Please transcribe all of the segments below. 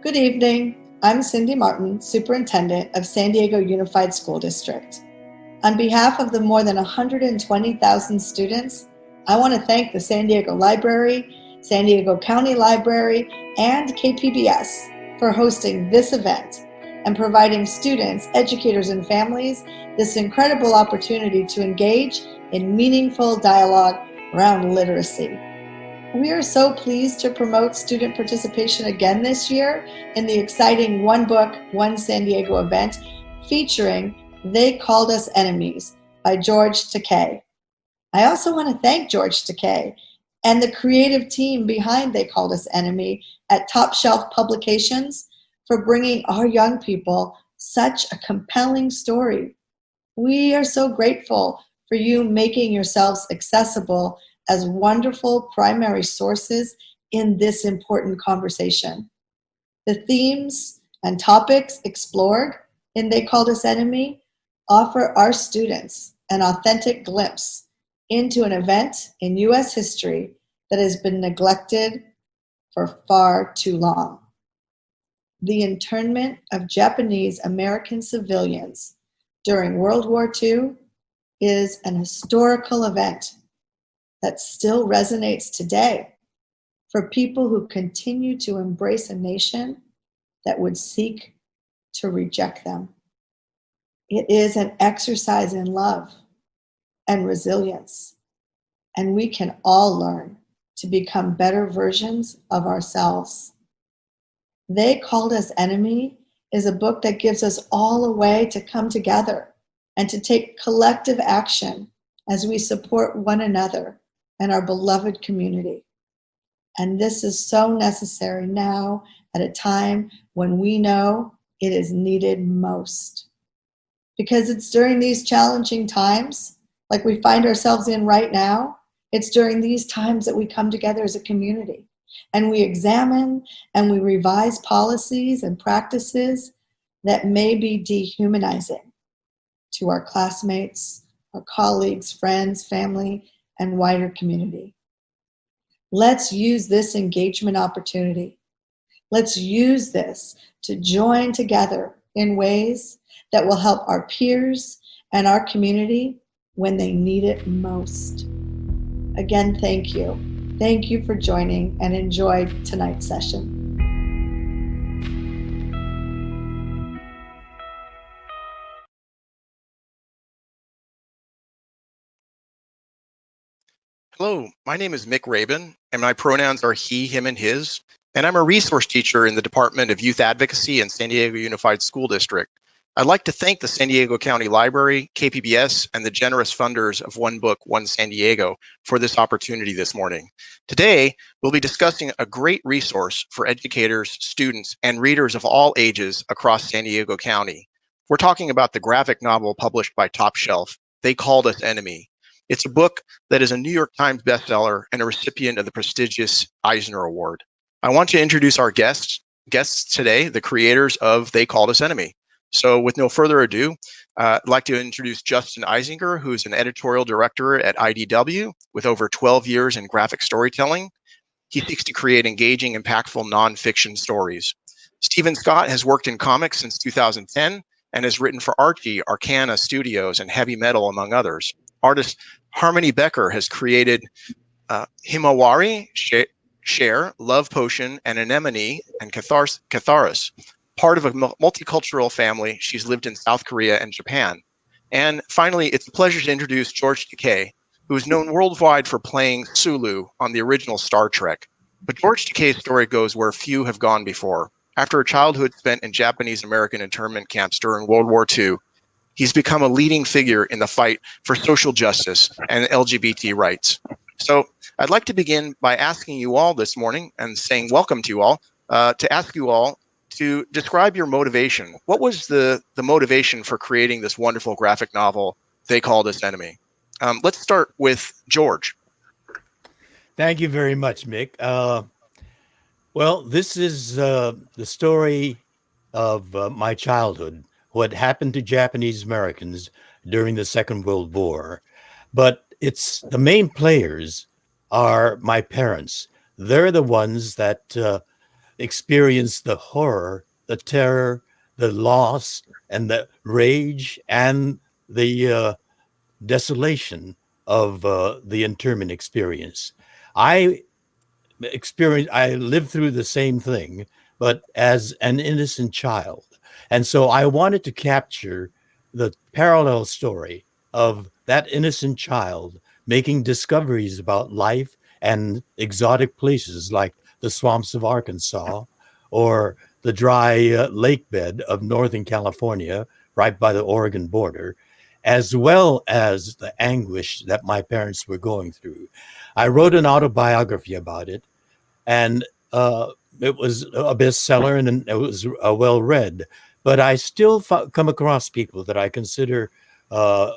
Good evening. I'm Cindy Martin, Superintendent of San Diego Unified School District. On behalf of the more than 120,000 students, I want to thank the San Diego Library, San Diego County Library, and KPBS for hosting this event and providing students, educators, and families this incredible opportunity to engage in meaningful dialogue around literacy. We are so pleased to promote student participation again this year in the exciting One Book, One San Diego event featuring They Called Us Enemies by George Takei. I also want to thank George Takei and the creative team behind They Called Us Enemy at Top Shelf Publications for bringing our young people such a compelling story. We are so grateful for you making yourselves accessible as wonderful primary sources in this important conversation. The themes and topics explored in They Called Us Enemy offer our students an authentic glimpse into an event in U.S. history that has been neglected for far too long. The internment of Japanese American civilians during World War II is an historical event that still resonates today for people who continue to embrace a nation that would seek to reject them. It is an exercise in love and resilience, and we can all learn to become better versions of ourselves. They Called Us Enemy is a book that gives us all a way to come together and to take collective action as we support one another and our beloved community. And this is so necessary now at a time when we know it is needed most. Because it's during these challenging times, like we find ourselves in right now, it's during these times that we come together as a community and we examine and we revise policies and practices that may be dehumanizing to our classmates, our colleagues, friends, family, and wider community. Let's use this engagement opportunity. Let's use this to join together in ways that will help our peers and our community when they need it most. Again, thank you. Thank you for joining and enjoy tonight's session. Hello, my name is Mick Rabin, and my pronouns are he, him, and his, and I'm a resource teacher in the Department of Youth Advocacy in San Diego Unified School District. I'd like to thank the San Diego County Library, KPBS, and the generous funders of One Book, One San Diego for this opportunity this morning. Today, we'll be discussing a great resource for educators, students, and readers of all ages across San Diego County. We're talking about the graphic novel published by Top Shelf, They Called Us Enemy. It's a book that is a New York Times bestseller and a recipient of the prestigious Eisinger Award. I want to introduce our guests today, the creators of They Called Us Enemy. So with no further ado, I'd like to introduce Justin Eisinger, who's an editorial director at IDW with over 12 years in graphic storytelling. He seeks to create engaging, impactful nonfiction stories. Stephen Scott has worked in comics since 2010 and has written for Archie, Arcana Studios, and Heavy Metal, among others. Artist Harmony Becker has created Himawari, Share, Love Potion, and Anemone, and Catharis. Part of a multicultural family, she's lived in South Korea and Japan. And finally, it's a pleasure to introduce George Takei, who is known worldwide for playing Sulu on the original Star Trek. But George Takei's story goes where few have gone before. After a childhood spent in Japanese American internment camps during World War II, he's become a leading figure in the fight for social justice and LGBT rights. So I'd like to begin by asking you all this morning and saying welcome to you all, to ask you all to describe your motivation. What was the motivation for creating this wonderful graphic novel, They Called Us Enemy? Let's start with George. Thank you very much, Mick. Well, this is the story of my childhood, what happened to Japanese Americans during the Second World War. But it's the main players are my parents. They're the ones that experience the horror, the terror, the loss, and the rage, and the desolation of the internment experience. I I lived through the same thing, but as an innocent child. And so I wanted to capture the parallel story of that innocent child making discoveries about life and exotic places like the swamps of Arkansas or the dry lake bed of Northern California, right by the Oregon border, as well as the anguish that my parents were going through. I wrote an autobiography about it, and it was a bestseller, and it was well read. But I still come across people that I consider uh,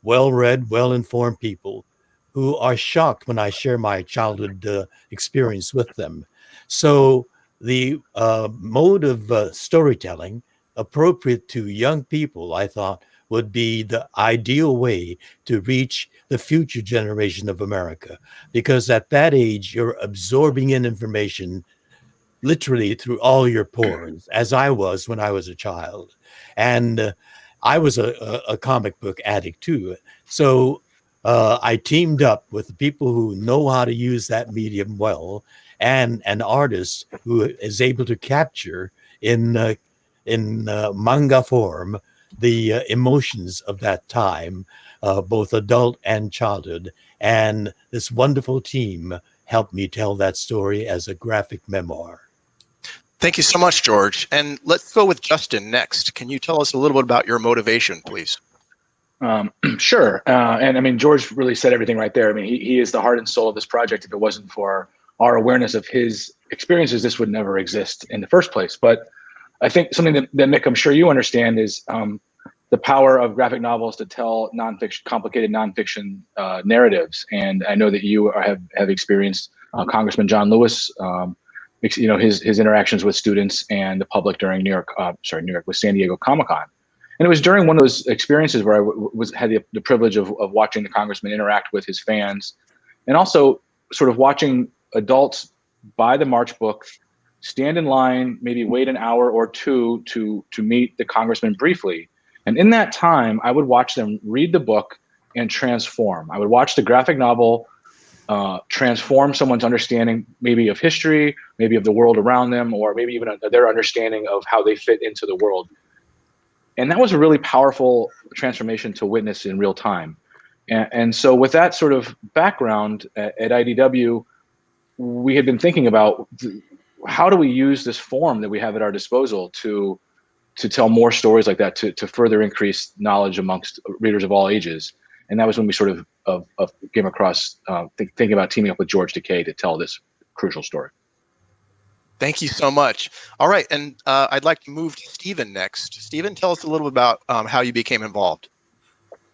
well read, well informed people who are shocked when I share my childhood experience with them. So the mode of storytelling appropriate to young people, I thought, would be the ideal way to reach the future generation of America. Because at that age, you're absorbing in information literally through all your pores, as I was when I was a child. And I was a comic book addict too. So I teamed up with people who know how to use that medium well, and an artist who is able to capture in manga form the emotions of that time, both adult and childhood. And this wonderful team helped me tell that story as a graphic memoir. Thank you so much, George. And let's go with Justin next. Can you tell us a little bit about your motivation, please? Sure. And I mean, George really said everything right there. I mean, he is the heart and soul of this project. If it wasn't for our awareness of his experiences, this would never exist in the first place. But I think something that Mick, I'm sure you understand, is the power of graphic novels to tell complicated nonfiction narratives. And I know that you have experienced Congressman John Lewis, his interactions with students and the public during New York with San Diego Comic-Con. And it was during one of those experiences where I had the privilege of watching the congressman interact with his fans, and also sort of watching adults buy the March book, stand in line, maybe wait an hour or two to meet the congressman briefly. And in that time, I would watch them read the book and transform. I would watch the graphic novel transform someone's understanding, maybe of history, maybe of the world around them, or maybe even their understanding of how they fit into the world. And that was a really powerful transformation to witness in real time. And so with that sort of background at IDW, we had been thinking about how do we use this form that we have at our disposal to tell more stories like that, to further increase knowledge amongst readers of all ages. And that was when we sort of came across thinking about teaming up with George Takei to tell this crucial story. Thank you so much. All right, and I'd like to move to Stephen next. Stephen, tell us a little bit about how you became involved.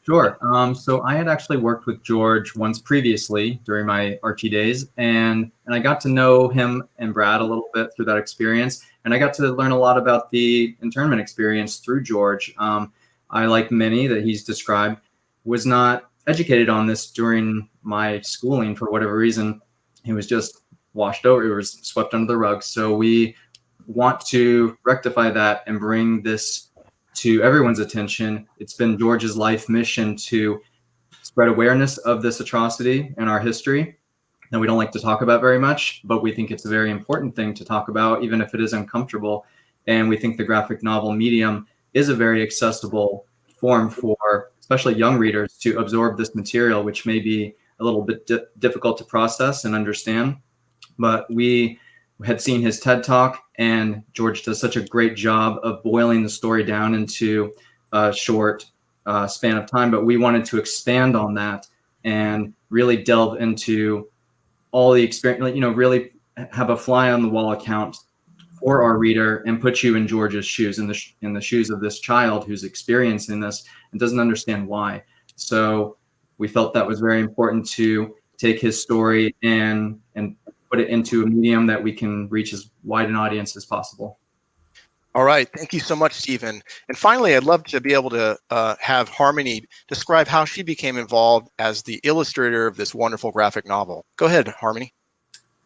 Sure. So I had actually worked with George once previously during my Archie days, and I got to know him and Brad a little bit through that experience, and I got to learn a lot about the internment experience through George. I, like many that he's described, was not educated on this during my schooling for whatever reason. It was just washed over, it was swept under the rug. So we want to rectify that and bring this to everyone's attention. It's been George's life mission to spread awareness of this atrocity in our history that we don't like to talk about very much, but we think it's a very important thing to talk about, even if it is uncomfortable. And we think the graphic novel medium is a very accessible form for especially young readers to absorb this material, which may be a little bit difficult to process and understand. But we had seen his TED Talk, and George does such a great job of boiling the story down into a short span of time. But we wanted to expand on that and really delve into all the experience, really have a fly on the wall account for our reader and put you in George's shoes, in the shoes of this child who's experiencing this and doesn't understand why. So we felt that was very important to take his story and put it into a medium that we can reach as wide an audience as possible. All right. Thank you so much, Stephen. And finally, I'd love to be able to have Harmony describe how she became involved as the illustrator of this wonderful graphic novel. Go ahead, Harmony.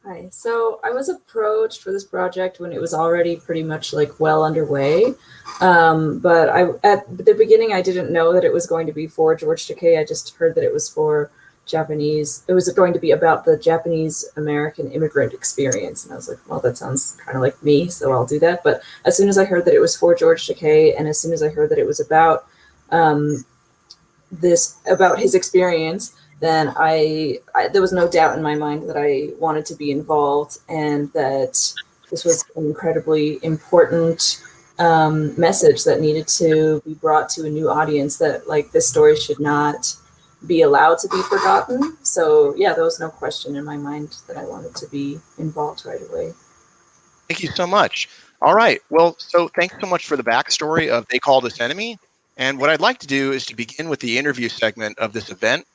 Hi. So I was approached for this project when it was already pretty much like well underway. But at the beginning, I didn't know that it was going to be for George Takei. I just heard that it was for Japanese. It was going to be about the Japanese American immigrant experience. And I was like, well, that sounds kind of like me, so I'll do that. But as soon as I heard that it was for George Takei, and as soon as I heard that it was about about his experience, then I there was no doubt in my mind that I wanted to be involved, and that this was an incredibly important message that needed to be brought to a new audience, that like this story should not be allowed to be forgotten. So yeah, there was no question in my mind that I wanted to be involved right away. Thank you so much. All right. Well, so thanks so much for the backstory of They Called Us Enemy. And what I'd like to do is to begin with the interview segment of this event.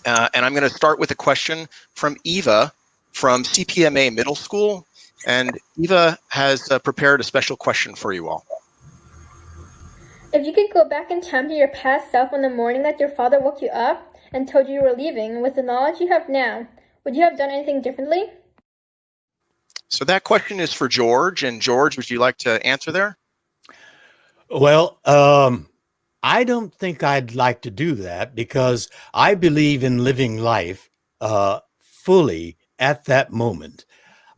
And I'm going to start with a question from Eva from CPMA Middle School. And Eva has prepared a special question for you all. If you could go back in time to your past self on the morning that your father woke you up and told you were leaving, with the knowledge you have now, would you have done anything differently? So that question is for George. And George, would you like to answer there? Well, I don't think I'd like to do that, because I believe in living life fully at that moment.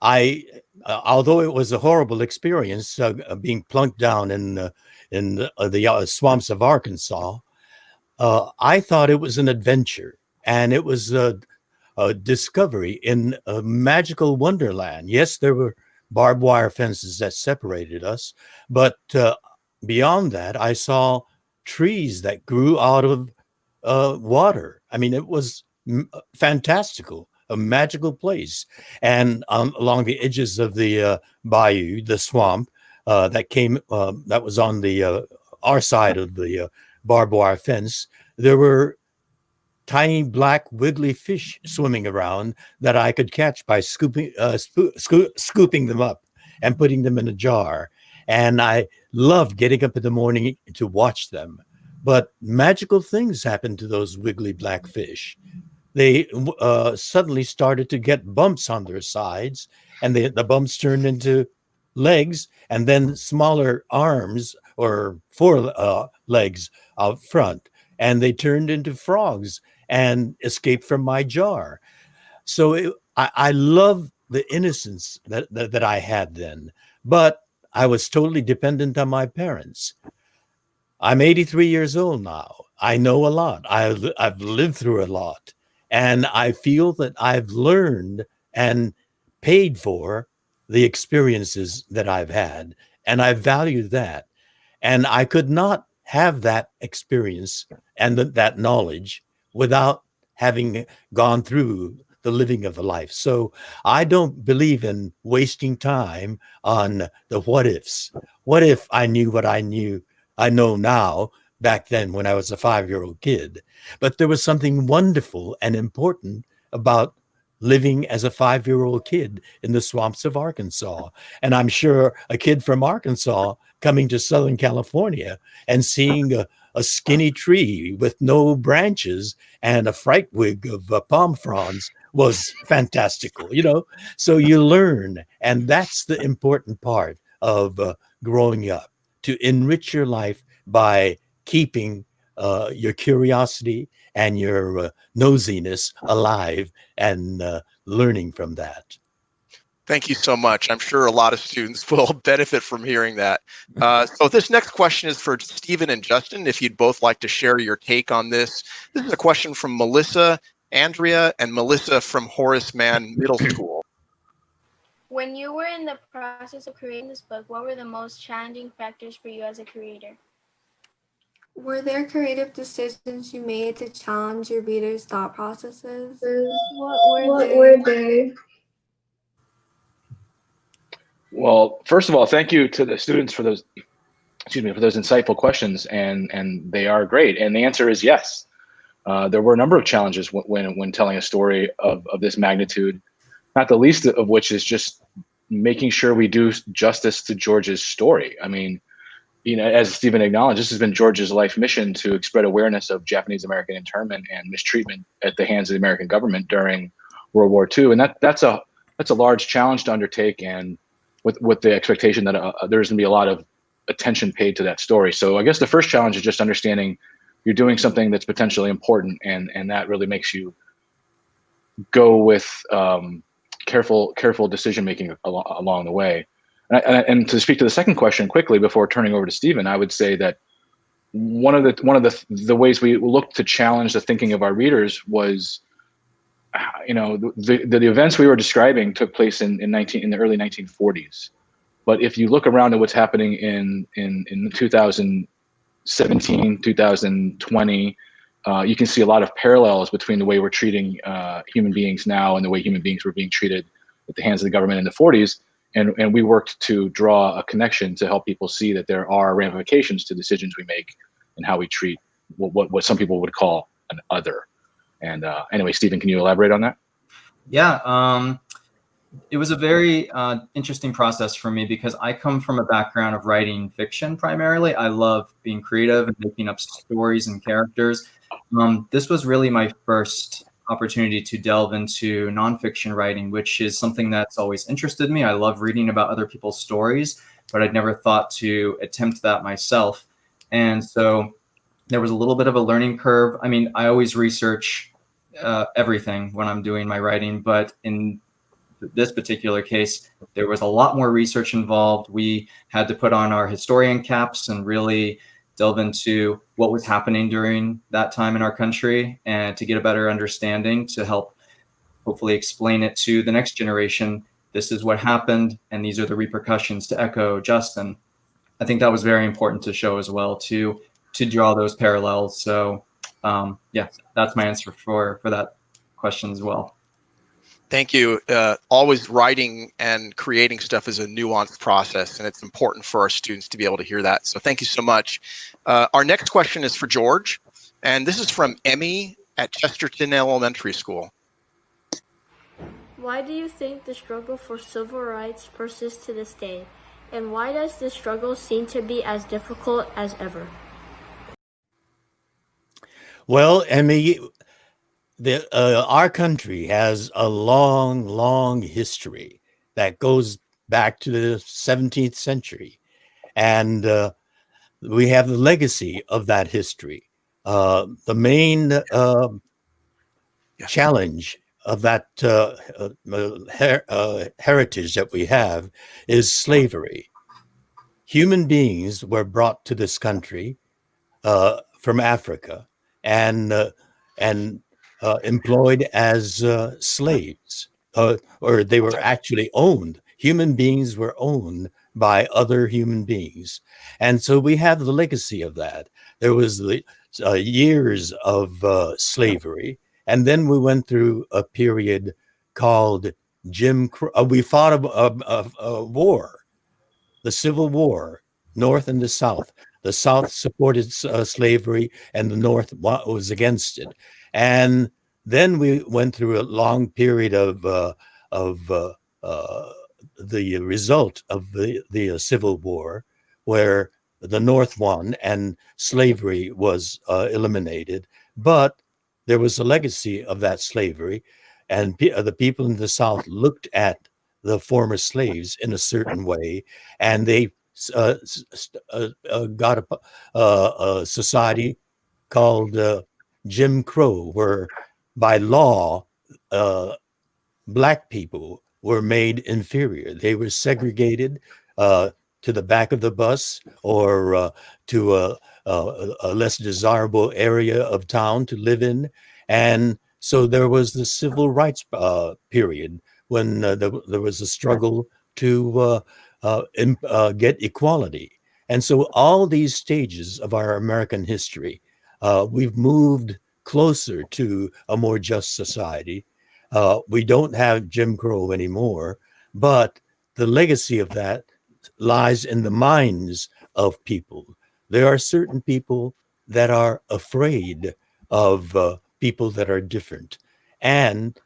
Although it was a horrible experience, being plunked down in the swamps of Arkansas, I thought it was an adventure, and it was a discovery in a magical wonderland. Yes, there were barbed wire fences that separated us, but beyond that, I saw trees that grew out of water. I mean, it was fantastical, a magical place. And along the edges of the bayou, the swamp that was on the our side of the barbed wire fence, there were tiny black wiggly fish swimming around that I could catch by scooping them up and putting them in a jar. And I loved getting up in the morning to watch them. But magical things happened to those wiggly black fish. They suddenly started to get bumps on their sides, and the bumps turned into legs, and then smaller arms or four legs out front, and they turned into frogs and escaped from my jar. So I love the innocence that I had then, but I was totally dependent on my parents. I'm 83 years old now. I know a lot. I've lived through a lot. And I feel that I've learned and paid for the experiences that I've had. And I value that. And I could not have that experience and that knowledge without having gone through the living of a life. So I don't believe in wasting time on the what ifs. What if I knew what I know now back then when I was a 5-year-old kid? But there was something wonderful and important about living as a 5-year-old kid in the swamps of Arkansas. And I'm sure a kid from Arkansas coming to Southern California and seeing a skinny tree with no branches and a fright wig of palm fronds was fantastical, So you learn, and that's the important part of growing up, to enrich your life by keeping your curiosity and your nosiness alive and learning from that. Thank you so much. I'm sure a lot of students will benefit from hearing that. So this next question is for Stephen and Justin, if you'd both like to share your take on this. This is a question from Melissa, Andrea, and Melissa from Horace Mann Middle School. When you were in the process of creating this book, what were the most challenging factors for you as a creator? Were there creative decisions you made to challenge your readers' thought processes? What were they? Well, first of all, thank you to the students for those insightful questions, and they are great. And the answer is yes. There were a number of challenges when telling a story of this magnitude, not the least of which is just making sure we do justice to George's story. I mean, as Stephen acknowledged, this has been George's life mission to spread awareness of Japanese American internment and mistreatment at the hands of the American government during World War II. And that's a that's a large challenge to undertake, and with the expectation that there's going to be a lot of attention paid to that story. So I guess the first challenge is just understanding you're doing something that's potentially important, and that really makes you go with careful decision making along the way. And to speak to the second question quickly before turning over to Stephen, I would say that one of the ways we looked to challenge the thinking of our readers was, the events we were describing took place in the early 1940s. But if you look around at what's happening in 2017, 2020, you can see a lot of parallels between the way we're treating human beings now and the way human beings were being treated at the hands of the government in the 40s. And we worked to draw a connection to help people see that there are ramifications to decisions we make and how we treat what some people would call an other. And anyway, Stephen, can you elaborate on that? Yeah, it was a very interesting process for me because I come from a background of writing fiction primarily. I love being creative and making up stories and characters. This was really my first opportunity to delve into nonfiction writing, which is something that's always interested me. I love reading about other people's stories, but I'd never thought to attempt that myself. And so there was a little bit of a learning curve. I mean, I always research everything when I'm doing my writing, but in this particular case, there was a lot more research involved. We had to put on our historian caps and really delve into what was happening during that time in our country and to get a better understanding to help hopefully explain it to the next generation. This is what happened, and these are the repercussions, to echo Justin. I think that was very important to show as well, to draw those parallels. So yeah, that's my answer for that question as well. Thank you. Always writing and creating stuff is a nuanced process, and it's important for our students to be able to hear that. So thank you so much. Our next question is for George, and this is from Emmy at Chesterton Elementary School. Why do you think the struggle for civil rights persists to this day? And why does the struggle seem to be as difficult as ever? Well, Emmy, our country has a long history that goes back to the 17th century. And we have the legacy of that history. The main challenge of that heritage that we have is slavery. Human beings were brought to this country from Africa and employed as slaves, or they were actually owned. Human beings were owned by other human beings. And so we have the legacy of that. There was the years of slavery. And then we went through a period called Jim Crow. We fought a war, the Civil War, North and the South. The South supported slavery and the North was against it. And then we went through a long period of the result of the Civil War, where the North won and slavery was eliminated. But there was a legacy of that slavery, and the people in the South looked at the former slaves in a certain way, and they got a society called Jim Crow, where by law, Black people were made inferior. They were segregated to the back of the bus or to a less desirable area of town to live in. And so there was the civil rights period when there was a struggle to get equality. And so all these stages of our American history, we've moved closer to a more just society. We don't have Jim Crow anymore, but the legacy of that lies in the minds of people. There are certain people that are afraid of people that are different. And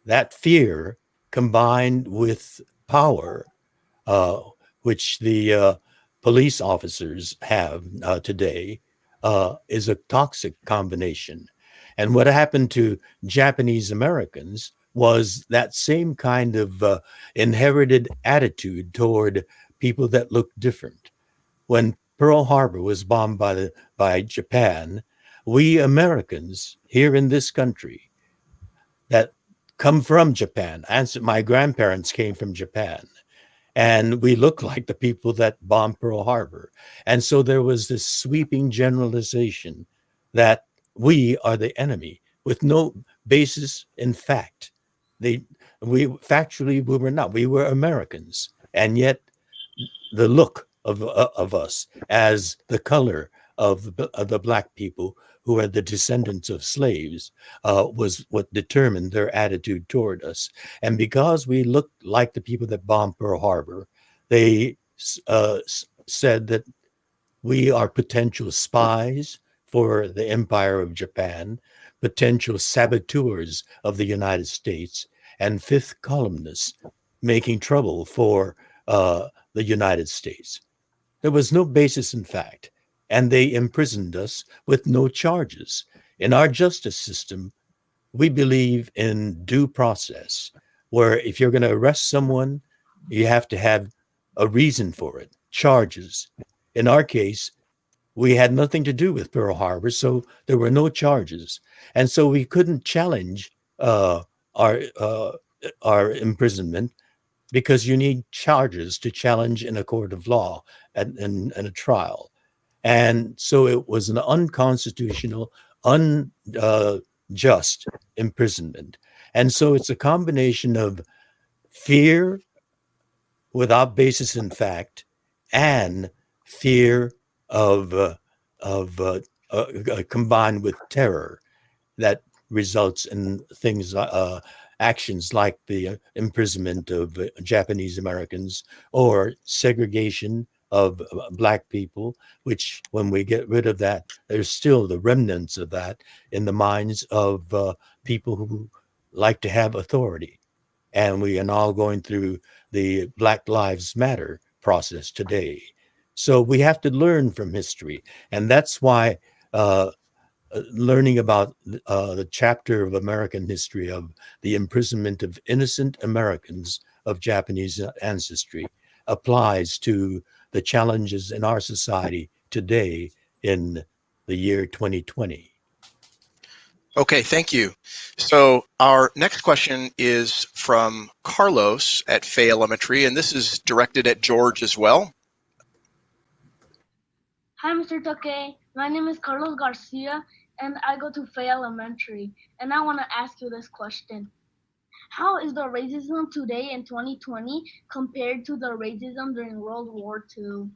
that fear combined with power, which the police officers have today, is a toxic combination. And what happened to Japanese Americans was that same kind of inherited attitude toward people that looked different. When Pearl Harbor was bombed by Japan, we Americans here in this country that come from Japan, and my grandparents came from Japan, and we look like the people that bombed Pearl Harbor. And so there was this sweeping generalization that we are the enemy with no basis in fact. We were not. We were Americans, and yet the look of us as the color of the black people who are the descendants of slaves was what determined their attitude toward us. And because we looked like the people that bombed Pearl Harbor, they said that we are potential spies for the Empire of Japan, potential saboteurs of the United States, and fifth columnists making trouble for the United States. There was no basis in fact, and they imprisoned us with no charges. In our justice system, we believe in due process, where if you're going to arrest someone, you have to have a reason for it, charges. In our case, we had nothing to do with Pearl Harbor, so there were no charges. And so we couldn't challenge our imprisonment, because you need charges to challenge in a court of law and a trial. And so it was an unconstitutional, unjust imprisonment. And so it's a combination of fear without basis in fact and fear of combined with terror that results in things, actions like the imprisonment of Japanese Americans or segregation of black people, which when we get rid of that, there's still the remnants of that in the minds of people who like to have authority. And we are now going through the Black Lives Matter process today. So we have to learn from history. And that's why learning about the chapter of American history of the imprisonment of innocent Americans of Japanese ancestry applies to the challenges in our society today in the year 2020. Okay, thank you. So our next question is from Carlos at Fay Elementary, and this is directed at George as well. Hi, Mr. Takei. My name is Carlos Garcia, and I go to Fay Elementary. And I want to ask you this question. How is the racism today in 2020 compared to the racism during World War II?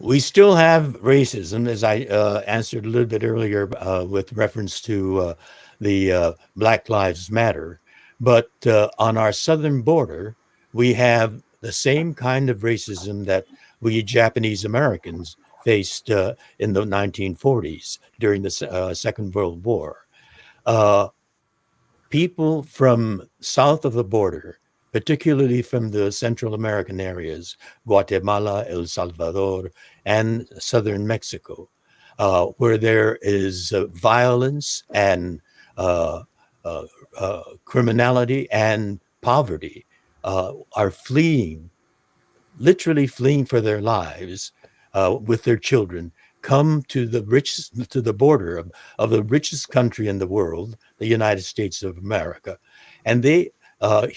We still have racism, as I answered a little bit earlier with reference to the Black Lives Matter. But on our southern border, we have the same kind of racism that we Japanese Americans faced in the 1940s during the Second World War. People from south of the border, particularly from the Central American areas, Guatemala, El Salvador, and southern Mexico, where there is violence and criminality and poverty, are fleeing, literally fleeing for their lives with their children, come to the border of the richest country in the world, the United States of America, and they part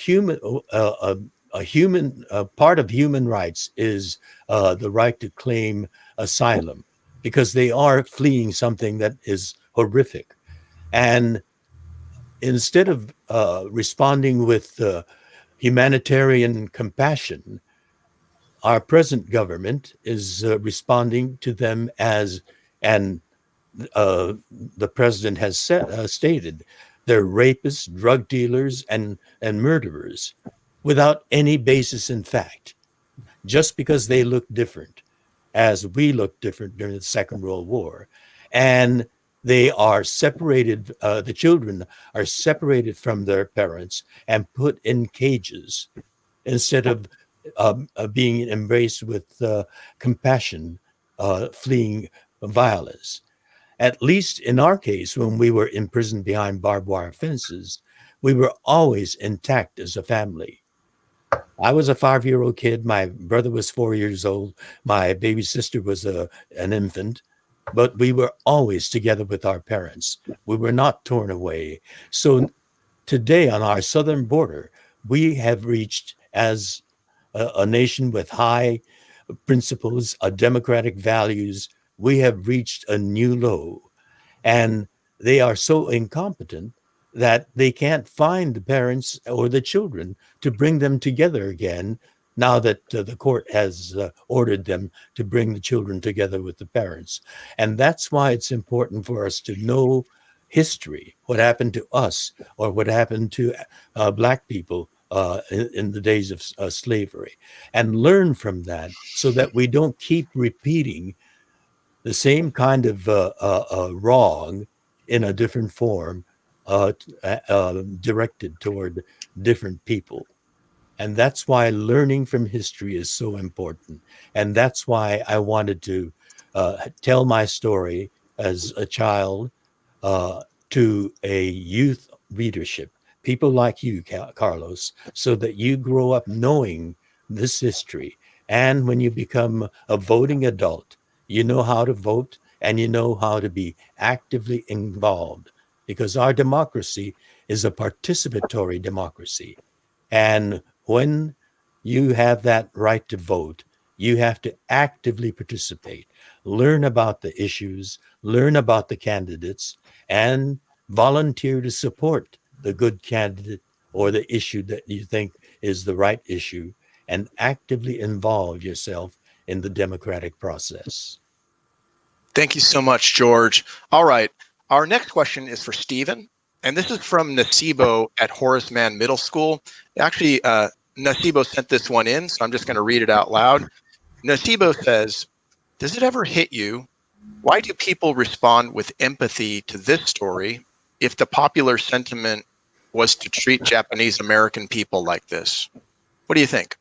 of human rights is the right to claim asylum, because they are fleeing something that is horrific. And instead of responding with humanitarian compassion, our present government is responding to them as, and the president has stated, they're rapists, drug dealers, and murderers without any basis in fact, just because they look different, as we look different during the Second World War. And they are separated, the children are separated from their parents and put in cages instead of being embraced with compassion, fleeing violence. at least in our case, when we were imprisoned behind barbed wire fences, we were always intact as a family. I was a 5-year-old kid. My brother was 4 years old. My baby sister was an infant, but we were always together with our parents. We were not torn away. So today on our southern border, we have reached, as a nation with high principles, democratic values, we have reached a new low. And they are so incompetent that they can't find the parents or the children to bring them together again, now that the court has ordered them to bring the children together with the parents. And that's why it's important for us to know history, what happened to us or what happened to Black people in the days of slavery, and learn from that so that we don't keep repeating the same kind of wrong in a different form, directed toward different people. And that's why learning from history is so important. And that's why I wanted to tell my story as a child to a youth readership, people like you, Carlos, so that you grow up knowing this history. And when you become a voting adult, you know how to vote and you know how to be actively involved, because our democracy is a participatory democracy. And when you have that right to vote, you have to actively participate, learn about the issues, learn about the candidates, and volunteer to support the good candidate or the issue that you think is the right issue, and actively involve yourself in the democratic process. Thank you so much, George. All right. Our next question is for Stephen, and this is from Nasibo at Horace Mann Middle School. Actually, Nasibo sent this one in, so I'm just going to read it out loud. Nasibo says, does it ever hit you? Why do people respond with empathy to this story if the popular sentiment was to treat Japanese American people like this? What do you think?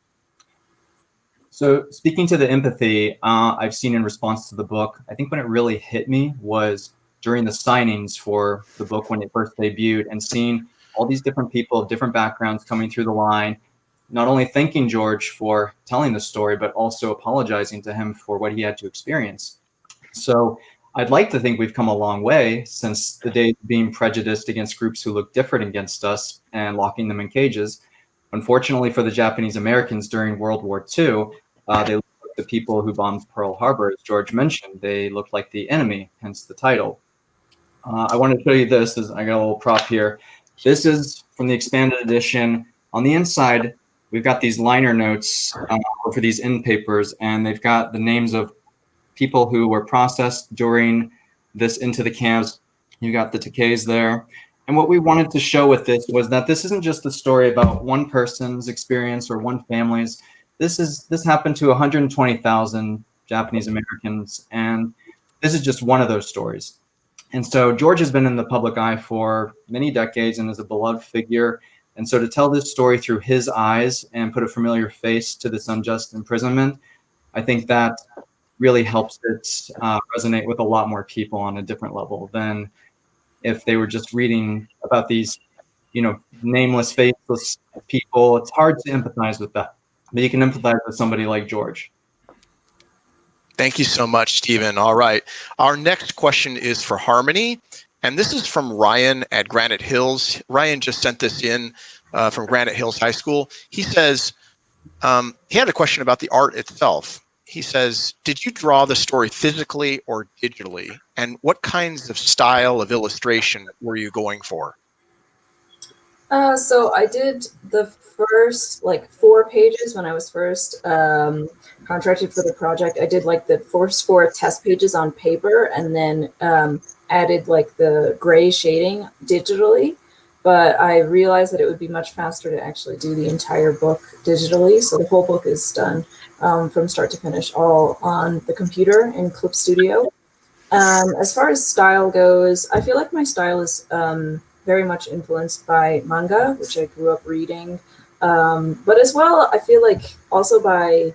So speaking to the empathy I've seen in response to the book, I think when it really hit me was during the signings for the book when it first debuted, and seeing all these different people of different backgrounds coming through the line, not only thanking George for telling the story, but also apologizing to him for what he had to experience. So I'd like to think we've come a long way since the days of being prejudiced against groups who look different against us and locking them in cages. Unfortunately for the Japanese Americans during World War II, they looked like the people who bombed Pearl Harbor, as George mentioned. They looked like the enemy, hence the title. I want to show you this. I got a little prop here. This is from the expanded edition. On the inside, we've got these liner notes for these end papers, and they've got the names of people who were processed during this into the camps. You got the Takeis there. And what we wanted to show with this was that this isn't just a story about one person's experience or one family's. This happened to 120,000 Japanese Americans, and this is just one of those stories. And so George has been in the public eye for many decades and is a beloved figure. And so to tell this story through his eyes and put a familiar face to this unjust imprisonment, I think that really helps it resonate with a lot more people on a different level than if they were just reading about these, nameless, faceless people. It's hard to empathize with that, but you can empathize with somebody like George. Thank you so much, Stephen. All right. Our next question is for Harmony, and this is from Ryan at Granite Hills. Ryan just sent this in from Granite Hills High School. He says he had a question about the art itself. He says, did you draw the story physically or digitally? And what kinds of style of illustration were you going for? So I did the first 4 pages when I was first contracted for the project. I did the first 4 test pages on paper, and then added the gray shading digitally. But I realized that it would be much faster to actually do the entire book digitally. So the whole book is done from start to finish, all on the computer in Clip Studio. As far as style goes, I feel like my style is very much influenced by manga, which I grew up reading. But as well, I feel like also by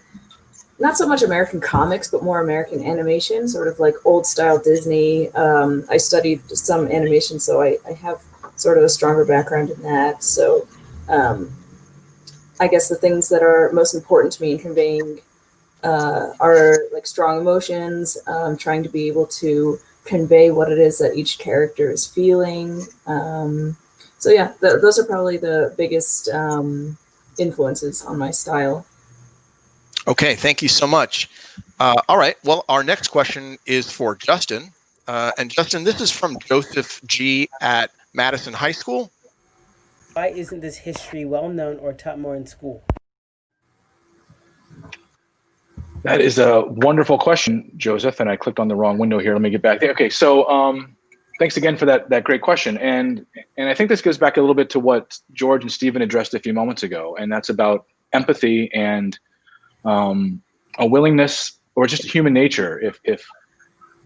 not so much American comics, but more American animation, sort of like old style Disney. I studied some animation, so I have sort of a stronger background in that. So I guess the things that are most important to me in conveying are like strong emotions, trying to be able to convey what it is that each character is feeling. So yeah, those are probably the biggest influences on my style. Okay, thank you so much. All right, well, our next question is for Justin. And Justin, this is from Joseph G. at Madison High School. Why isn't this history well known or taught more in school? That is a wonderful question, Joseph. And I clicked on the wrong window here. Let me get back there. Okay, so thanks again for that great question. And I think this goes back a little bit to what George and Stephen addressed a few moments ago, and that's about empathy and a willingness, or just human nature.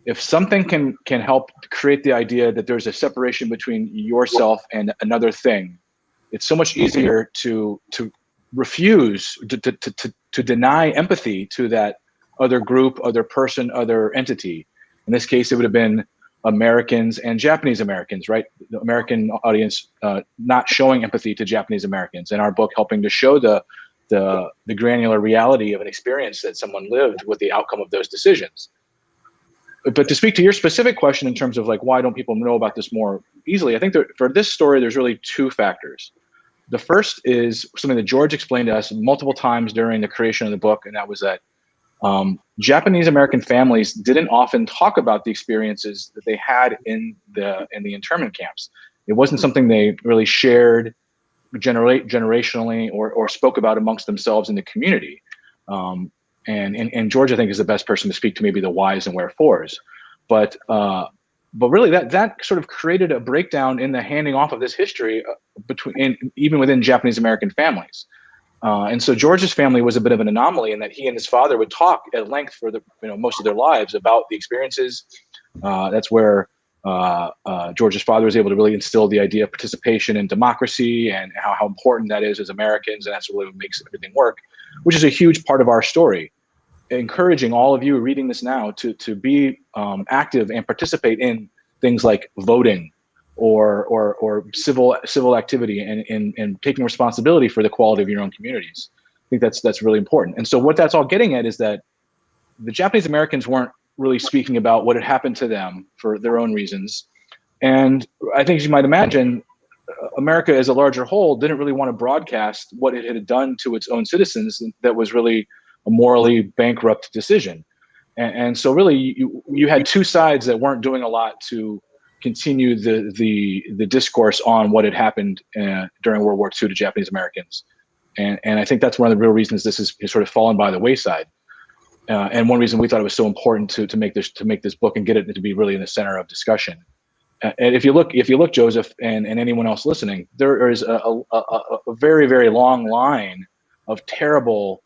If something can help create the idea that there's a separation between yourself and another thing, it's so much easier to refuse, to deny empathy to that other group, other person, other entity. In this case, it would have been Americans and Japanese Americans, right? The American audience not showing empathy to Japanese Americans, and our book helping to show the granular reality of an experience that someone lived with the outcome of those decisions. But to speak to your specific question in terms of like, why don't people know about this more easily? I think that for this story, there's really two factors. The first is something that George explained to us multiple times during the creation of the book, and that was that Japanese American families didn't often talk about the experiences that they had in the internment camps. It wasn't something they really shared generationally or spoke about amongst themselves in the community. And George, I think, is the best person to speak to maybe the whys and wherefores. But really, that sort of created a breakdown in the handing off of this history even within Japanese American families. And so George's family was a bit of an anomaly in that he and his father would talk at length for most of their lives about the experiences. That's where George's father was able to really instill the idea of participation in democracy and how important that is as Americans, and that's really what makes everything work, which is a huge part of our story. Encouraging all of you reading this now to be active and participate in things like voting or civil activity and taking responsibility for the quality of your own communities. I think that's really important. And so what that's all getting at is that the Japanese Americans weren't really speaking about what had happened to them for their own reasons. And I think, as you might imagine, America as a larger whole didn't really want to broadcast what it had done to its own citizens that was really a morally bankrupt decision. And so really you had two sides that weren't doing a lot to continue the discourse on what had happened during World War II to Japanese Americans. And I think that's one of the real reasons this is sort of fallen by the wayside. And one reason we thought it was so important to make this book and get it to be really in the center of discussion. And if you look, Joseph, and anyone else listening, there is a very, very long line of terrible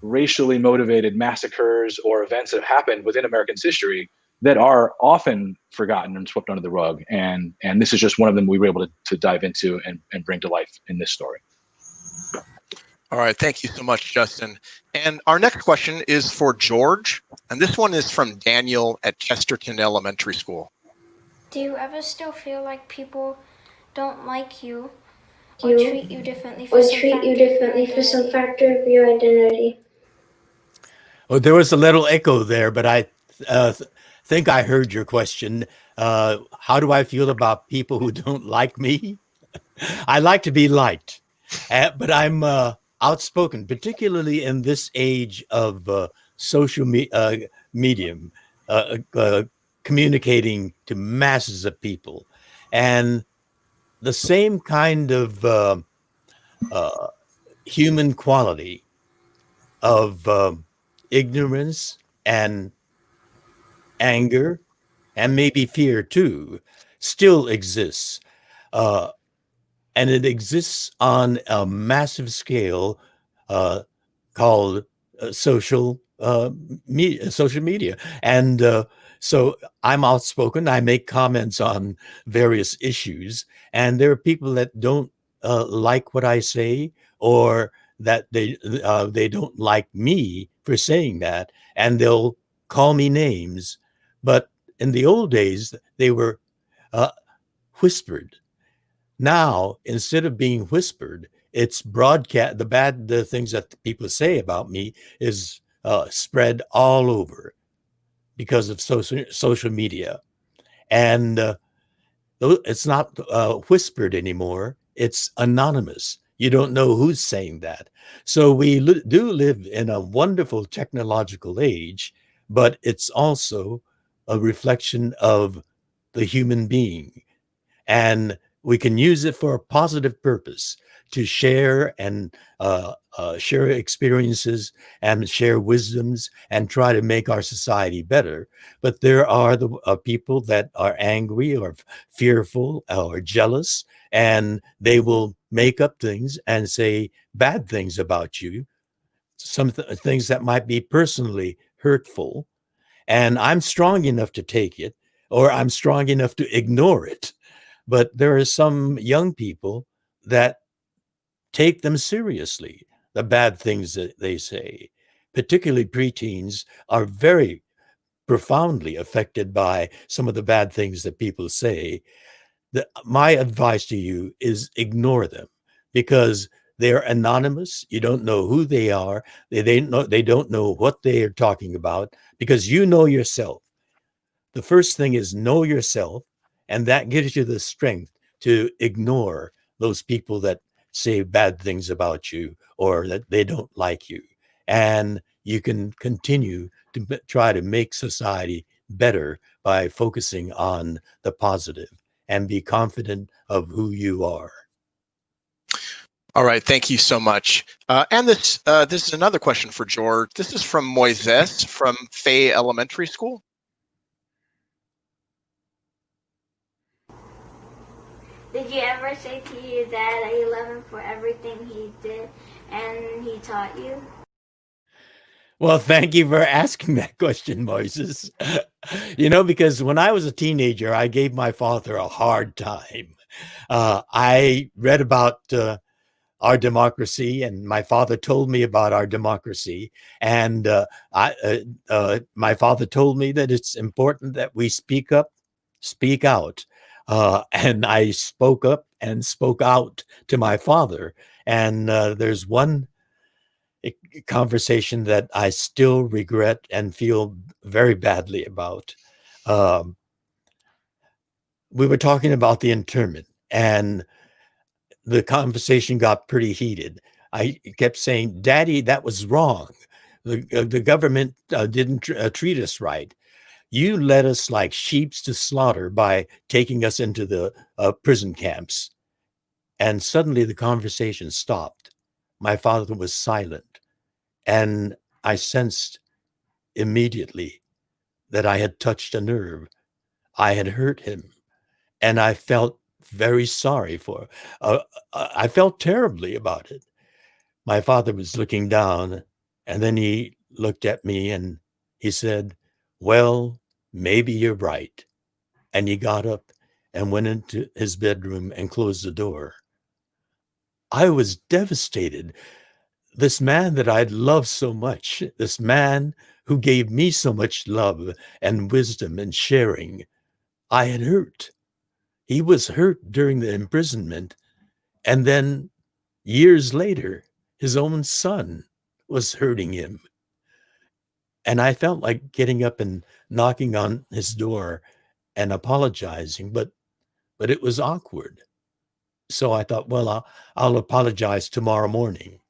racially motivated massacres or events that have happened within American history that are often forgotten and swept under the rug. And this is just one of them we were able to dive into and bring to life in this story. All right, thank you so much, Justin. And our next question is for George, and this one is from Daniel at Chesterton Elementary School. Do you ever still feel like people don't like you or treat you differently for some factor of your identity? Oh, there was a little echo there, but I think I heard your question. How do I feel about people who don't like me? I like to be liked, but I'm outspoken, particularly in this age of social medium, communicating to masses of people. And the same kind of human quality of ignorance and anger and maybe fear too still exists. And it exists on a massive scale called social media. And so I'm outspoken. I make comments on various issues, and there are people that don't like what I say, or that they don't like me for saying that, and they'll call me names. But in the old days, they were whispered. Now, instead of being whispered, it's broadcast. The things that people say about me is spread all over because of social media. And it's not whispered anymore. It's anonymous. You don't know who's saying that. So we do live in a wonderful technological age, but it's also a reflection of the human being. And we can use it for a positive purpose to share and share experiences and share wisdoms and try to make our society better. But there are the people that are angry or fearful or jealous, and they will make up things and say bad things about you, some things that might be personally hurtful. And I'm strong enough to take it, or I'm strong enough to ignore it. But there are some young people that take them seriously, the bad things that they say. Particularly preteens are very profoundly affected by some of the bad things that people say. My advice to you is ignore them, because they're anonymous. You don't know who they are. They don't know what they are talking about, because you know yourself. The first thing is know yourself, and that gives you the strength to ignore those people that say bad things about you or that they don't like you. And you can continue to try to make society better by focusing on the positive and be confident of who you are. All right, thank you so much. And this is another question for George. This is from Moises from Fay Elementary School. Did you ever say to your dad that you love him for everything he did and he taught you? Well, thank you for asking that question, Moises. Because when I was a teenager, I gave my father a hard time. I read about our democracy, and my father told me about our democracy. And my father told me that it's important that we speak up, speak out. And I spoke up and spoke out to my father. And there's one conversation that I still regret and feel very badly about. We were talking about the internment, and the conversation got pretty heated. I kept saying, "Daddy, that was wrong. The government didn't treat us right. You led us like sheep to slaughter by taking us into the prison camps." And suddenly the conversation stopped. My father was silent. And I sensed immediately that I had touched a nerve. I had hurt him. And I felt very sorry for I felt terribly about it. My father was looking down, and then he looked at me and he said, "Well, maybe you're right." And he got up and went into his bedroom and closed the door. I was devastated. This man that I'd loved so much, this man who gave me so much love and wisdom and sharing, I had hurt. He was hurt during the imprisonment. And then years later, his own son was hurting him. And I felt like getting up and knocking on his door and apologizing, but it was awkward. So I thought, well, I'll apologize tomorrow morning.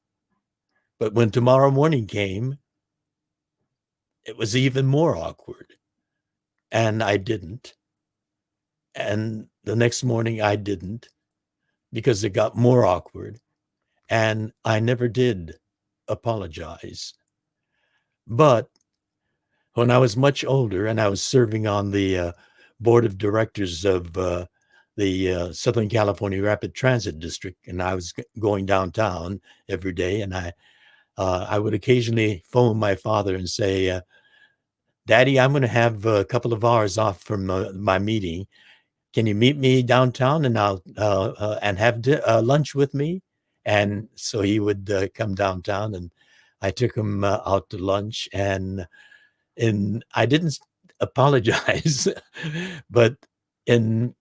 But when tomorrow morning came, it was even more awkward. And I didn't. And the next morning I didn't, because it got more awkward. And I never did apologize. But when I was much older and I was serving on the board of directors of the Southern California Rapid Transit District, and I was going downtown every day, and I would occasionally phone my father and say, "Daddy, I'm going to have a couple of hours off from my meeting. Can you meet me downtown and I'll and have lunch with me?" And so he would come downtown, and I took him out to lunch, and I didn't apologize, but in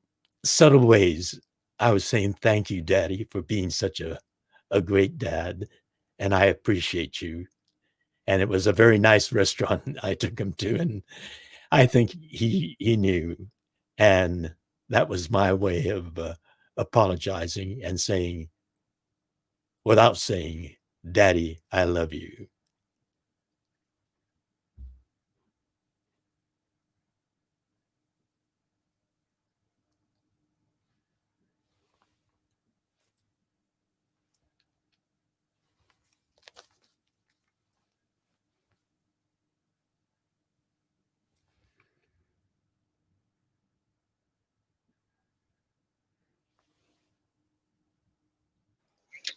subtle ways, I was saying, thank you, Daddy, for being such a great dad, and I appreciate you. And it was a very nice restaurant I took him to, and I think he knew. And that was my way of apologizing and saying, without saying, Daddy, I love you.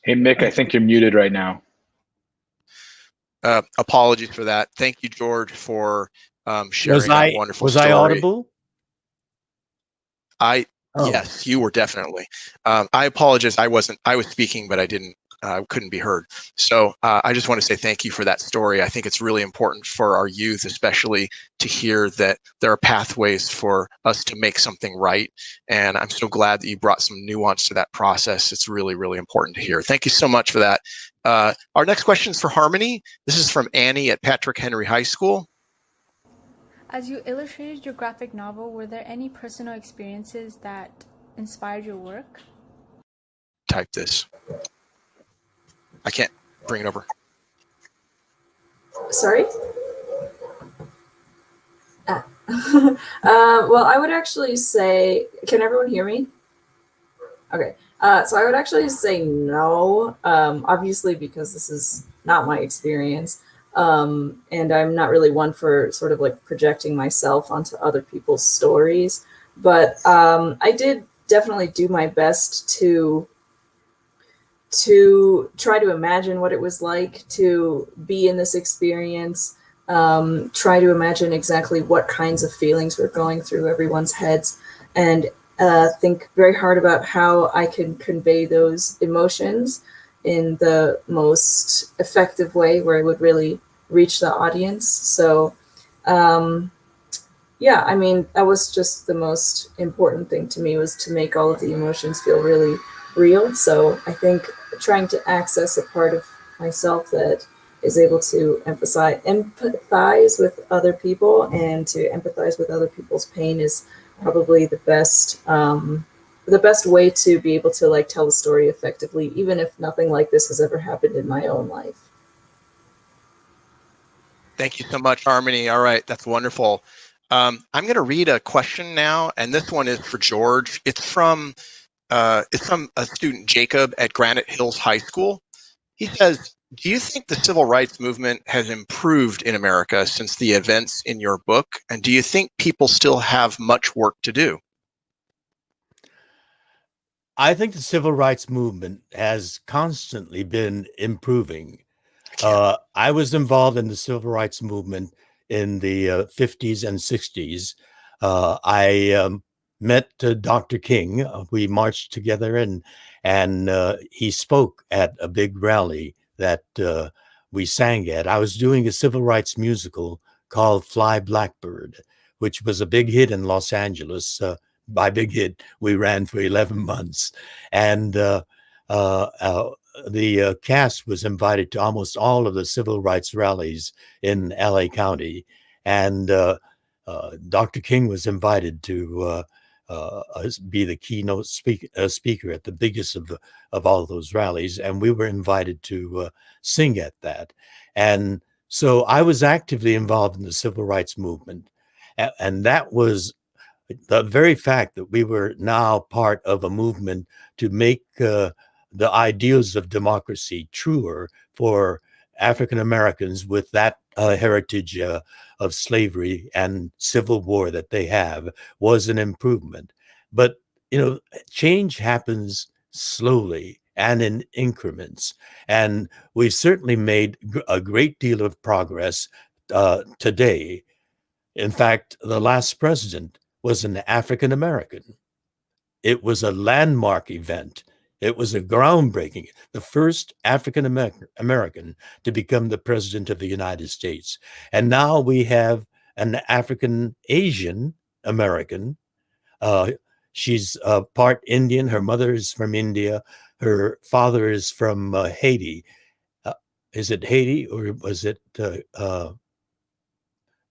Hey, Mick, I think you're muted right now. Apologies for that. Thank you, George, for sharing that wonderful story. Was I audible? Yes, you were definitely. I apologize. I was speaking, but I couldn't be heard. So I just want to say thank you for that story. I think it's really important for our youth, especially, to hear that there are pathways for us to make something right. And I'm so glad that you brought some nuance to that process. It's really, really important to hear. Thank you so much for that. Our next question is for Harmony. This is from Annie at Patrick Henry High School. As you illustrated your graphic novel, were there any personal experiences that inspired your work? Type this. I can't bring it over. Sorry? Well, I would actually say, can everyone hear me? Okay. So I would actually say no, obviously, because this is not my experience. And I'm not really one for sort of like projecting myself onto other people's stories. But I did definitely do my best to try to imagine what it was like to be in this experience, try to imagine exactly what kinds of feelings were going through everyone's heads, and think very hard about how I can convey those emotions in the most effective way where it would really reach the audience. So yeah, I mean, that was just the most important thing to me, was to make all of the emotions feel really real. So I think trying to access a part of myself that is able to empathize with other people and to empathize with other people's pain is probably the best way to be able to like tell the story effectively, even if nothing like this has ever happened in my own life. Thank you so much, Harmony. All right, that's wonderful. I'm going to read a question now, and this one is for George. It's from a student, Jacob, at Granite Hills High School. He says, do you think the civil rights movement has improved in America since the events in your book? And do you think people still have much work to do? I think the civil rights movement has constantly been improving. I was involved in the civil rights movement in the 50s and 60s. I met Dr. King. We marched together, and he spoke at a big rally that we sang at. I was doing a civil rights musical called Fly Blackbird, which was a big hit in Los Angeles. By big hit, we ran for 11 months. And the cast was invited to almost all of the civil rights rallies in LA County. And Dr. King was invited to be the keynote speaker at the biggest of all those rallies. And we were invited to sing at that. And so I was actively involved in the civil rights movement. And that was the very fact that we were now part of a movement to make the ideals of democracy truer for African Americans with that heritage of slavery and civil war that they have was an improvement. But, change happens slowly and in increments. And we've certainly made a great deal of progress today. In fact, the last president was an African American. It was a landmark event It was a groundbreaking, the first African American to become the president of the United States. And now we have an African Asian American. She's part Indian. Her mother is from India. Her father is from Haiti. Is it Haiti or was it?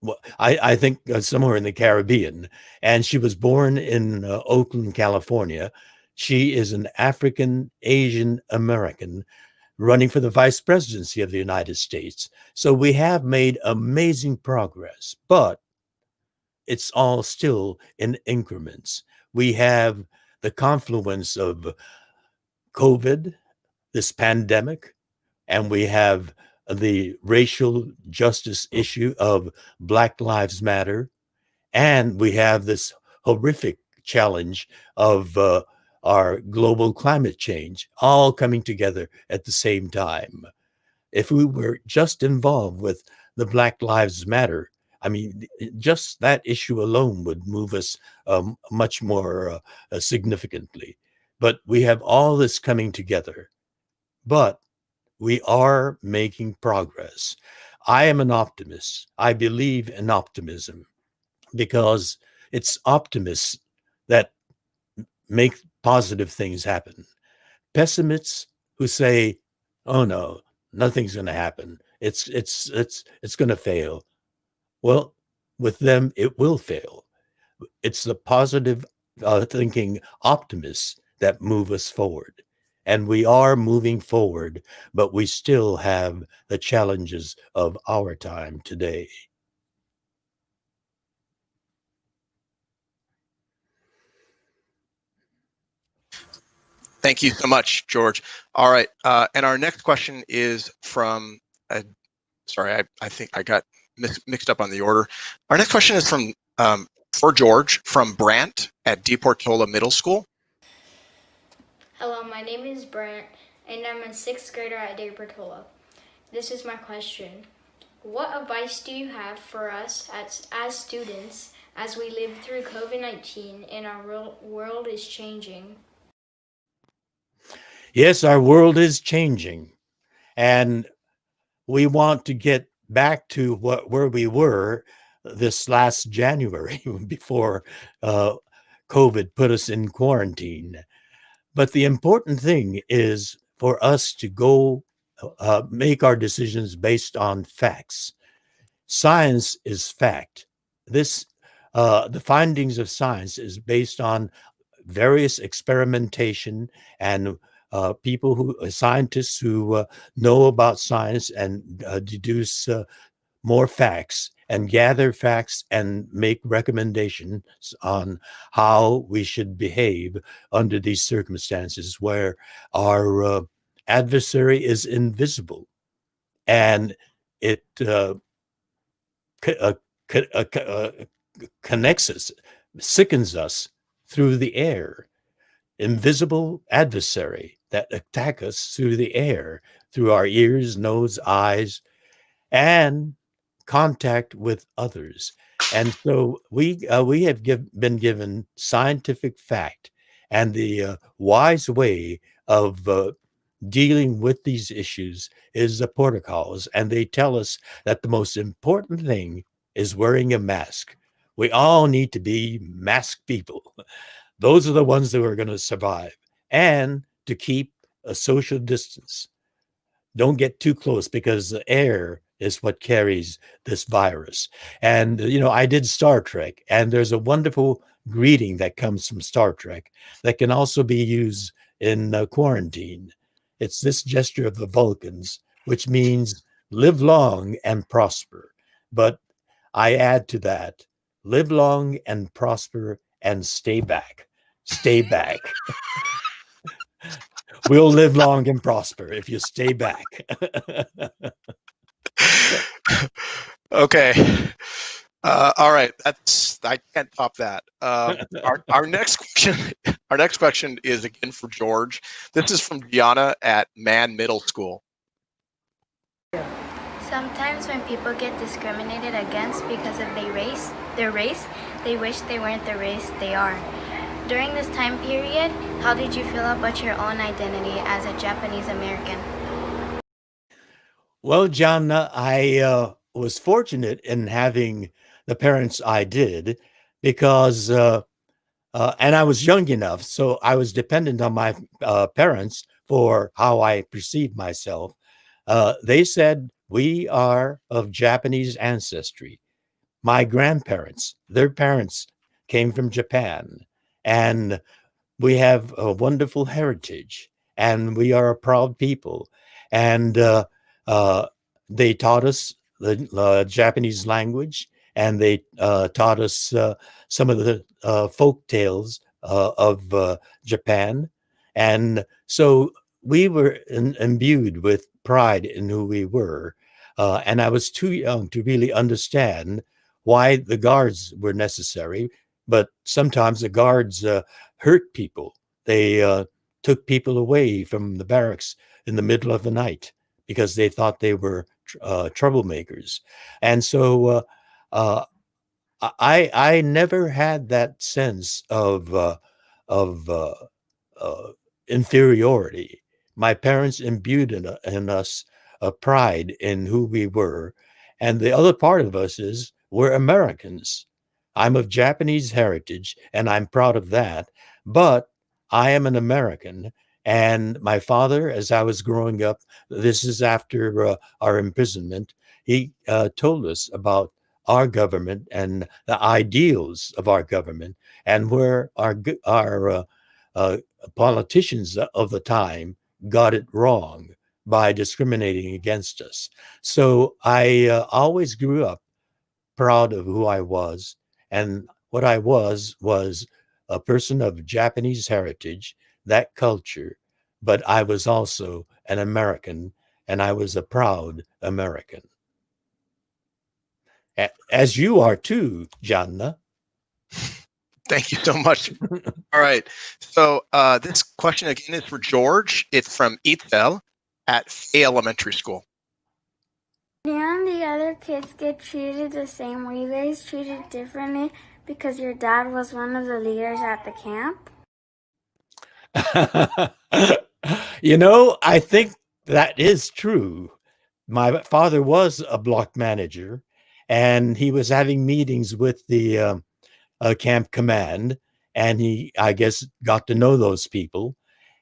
Well, I think somewhere in the Caribbean. And she was born in Oakland, California. She is an African Asian American running for the vice presidency of the United States. So we have made amazing progress, but it's all still in increments. We have the confluence of COVID, this pandemic, and we have the racial justice issue of Black Lives Matter, and we have this horrific challenge of our global climate change, all coming together at the same time. If we were just involved with the Black Lives Matter, I mean, just that issue alone would move us much more significantly. But we have all this coming together. But we are making progress. I am an optimist. I believe in optimism because it's optimists that make positive things happen. Pessimists who say, "Oh no, nothing's going to happen. It's going to fail." Well, with them, it will fail. It's the positive thinking optimists that move us forward. And we are moving forward, but we still have the challenges of our time today. Thank you so much, George. All right, and our next question is from, sorry, I think I got mixed up on the order. Our next question is from, for George, from Brant at DePortola Middle School. Hello, my name is Brant, and I'm a 6th grader at DePortola. This is my question. What advice do you have for us as students as we live through COVID-19 and our world is changing? Yes, our world is changing, and we want to get back to where we were this last January before COVID put us in quarantine. But the important thing is for us to go make our decisions based on facts. Science is fact. The findings of science is based on various experimentation and scientists who know about science and deduce more facts and gather facts and make recommendations on how we should behave under these circumstances where our adversary is invisible and it connects us, sickens us through the air. Invisible adversary that attack us through the air, through our ears, nose, eyes, and contact with others. And so we have been given scientific fact and the wise way of dealing with these issues is the protocols. And they tell us that the most important thing is wearing a mask. We all need to be masked people. Those are the ones that are going to survive, and to keep a social distance. Don't get too close because the air is what carries this virus. And, I did Star Trek, and there's a wonderful greeting that comes from Star Trek that can also be used in quarantine. It's this gesture of the Vulcans, which means live long and prosper. But I add to that, live long and prosper and stay back. Stay back. We'll live long and prosper if you stay back. Okay. All right. I can't top that. Our next question is again for George. This is from Gianna at Mann Middle School. Sometimes when people get discriminated against because of their race, they wish they weren't the race they are. During this time period, how did you feel about your own identity as a Japanese American? Well, John, I was fortunate in having the parents I did because, and I was young enough, so I was dependent on my parents for how I perceived myself. They said, we are of Japanese ancestry. My grandparents, their parents came from Japan, and we have a wonderful heritage, and we are a proud people. And uh, they taught us the Japanese language, and they taught us some of the folk tales of Japan. And so we were imbued with pride in who we were. And I was too young to really understand why the guards were necessary. But sometimes the guards hurt people. They took people away from the barracks in the middle of the night because they thought they were troublemakers. And so I never had that sense of inferiority. My parents imbued in us a pride in who we were. And the other part of us is we're Americans. I'm of Japanese heritage, and I'm proud of that. But I am an American. And my father, as I was growing up, this is after our imprisonment, he told us about our government and the ideals of our government, and where our politicians of the time got it wrong by discriminating against us. So I always grew up proud of who I was. And what I was a person of Japanese heritage, that culture, but I was also an American, and I was a proud American. As you are too, Janna. Thank you so much. All right. So this question again is for George. It's from Itzel at Fay Elementary School. Do you and the other kids get treated the same? Were you guys treated differently because your dad was one of the leaders at the camp? I think that is true. My father was a block manager, and he was having meetings with the camp command, and he, I guess, got to know those people.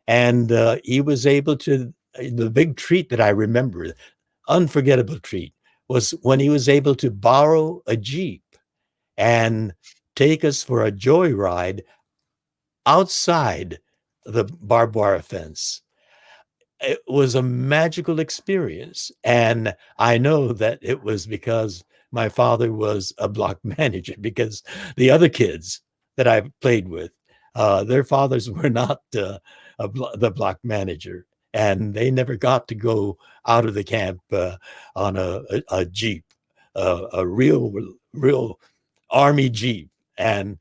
And he was able to, the big treat that I remember, unforgettable treat, was when he was able to borrow a Jeep and take us for a joyride outside the barbed wire fence. It was a magical experience. And I know that it was because my father was a block manager, because the other kids that I played with, their fathers were not the block manager, and they never got to go out of the camp on a Jeep, a real Army Jeep. And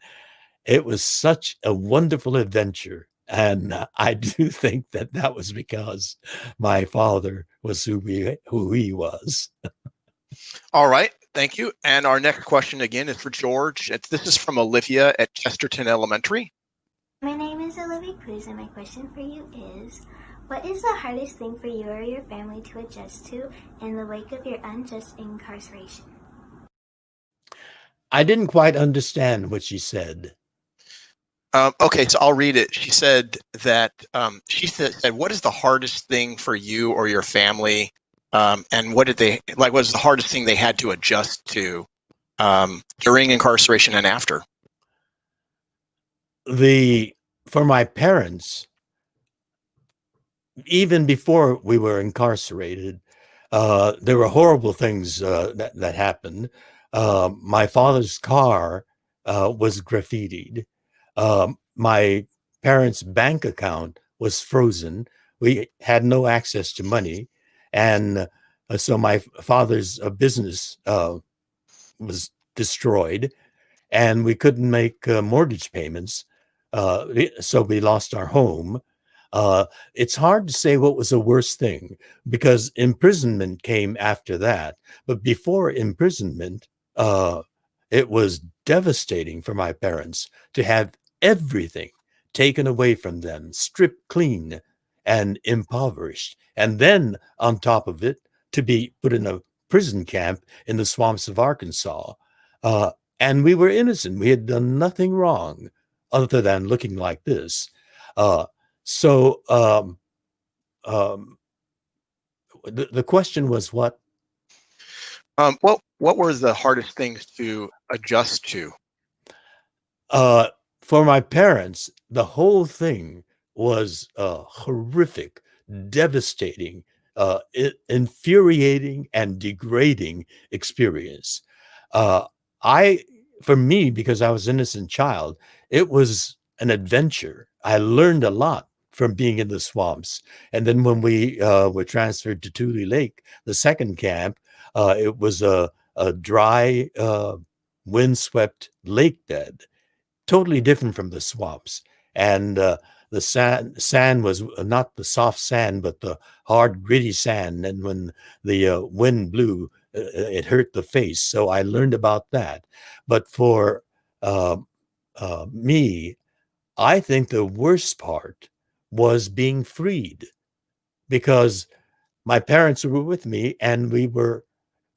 it was such a wonderful adventure. And I do think that that was because my father was who he was. All right. Thank you. And our next question again is for George. This is from Olivia at Chesterton Elementary. My name is Olivia Cruz, and my question for you is, what is the hardest thing for you or your family to adjust to in the wake of your unjust incarceration? I didn't quite understand what she said. Okay, so I'll read it. She said that what is the hardest thing for you or your family, and what was the hardest thing they had to adjust to during incarceration and after? For my parents, even before we were incarcerated, there were horrible things that happened. My father's car was graffitied. My parents' bank account was frozen. We had no access to money. And so my father's business was destroyed, and we couldn't make mortgage payments. So we lost our home. It's hard to say what was the worst thing, because imprisonment came after that. But before imprisonment, it was devastating for my parents to have everything taken away from them, stripped clean and impoverished. And then on top of it, to be put in a prison camp in the swamps of Arkansas. And we were innocent. We had done nothing wrong other than looking like this. So the question was what? What were the hardest things to adjust to? For my parents, the whole thing was horrific, devastating, infuriating, and degrading experience. For me, because I was an innocent child, it was an adventure. I learned a lot from being in the swamps. And then when we were transferred to Tule Lake, the second camp, it was a dry, windswept lake bed, totally different from the swamps. And the sand was not the soft sand, but the hard, gritty sand. And when the wind blew, it hurt the face. So I learned about that. But for me, I think the worst part was being freed, because my parents were with me and we were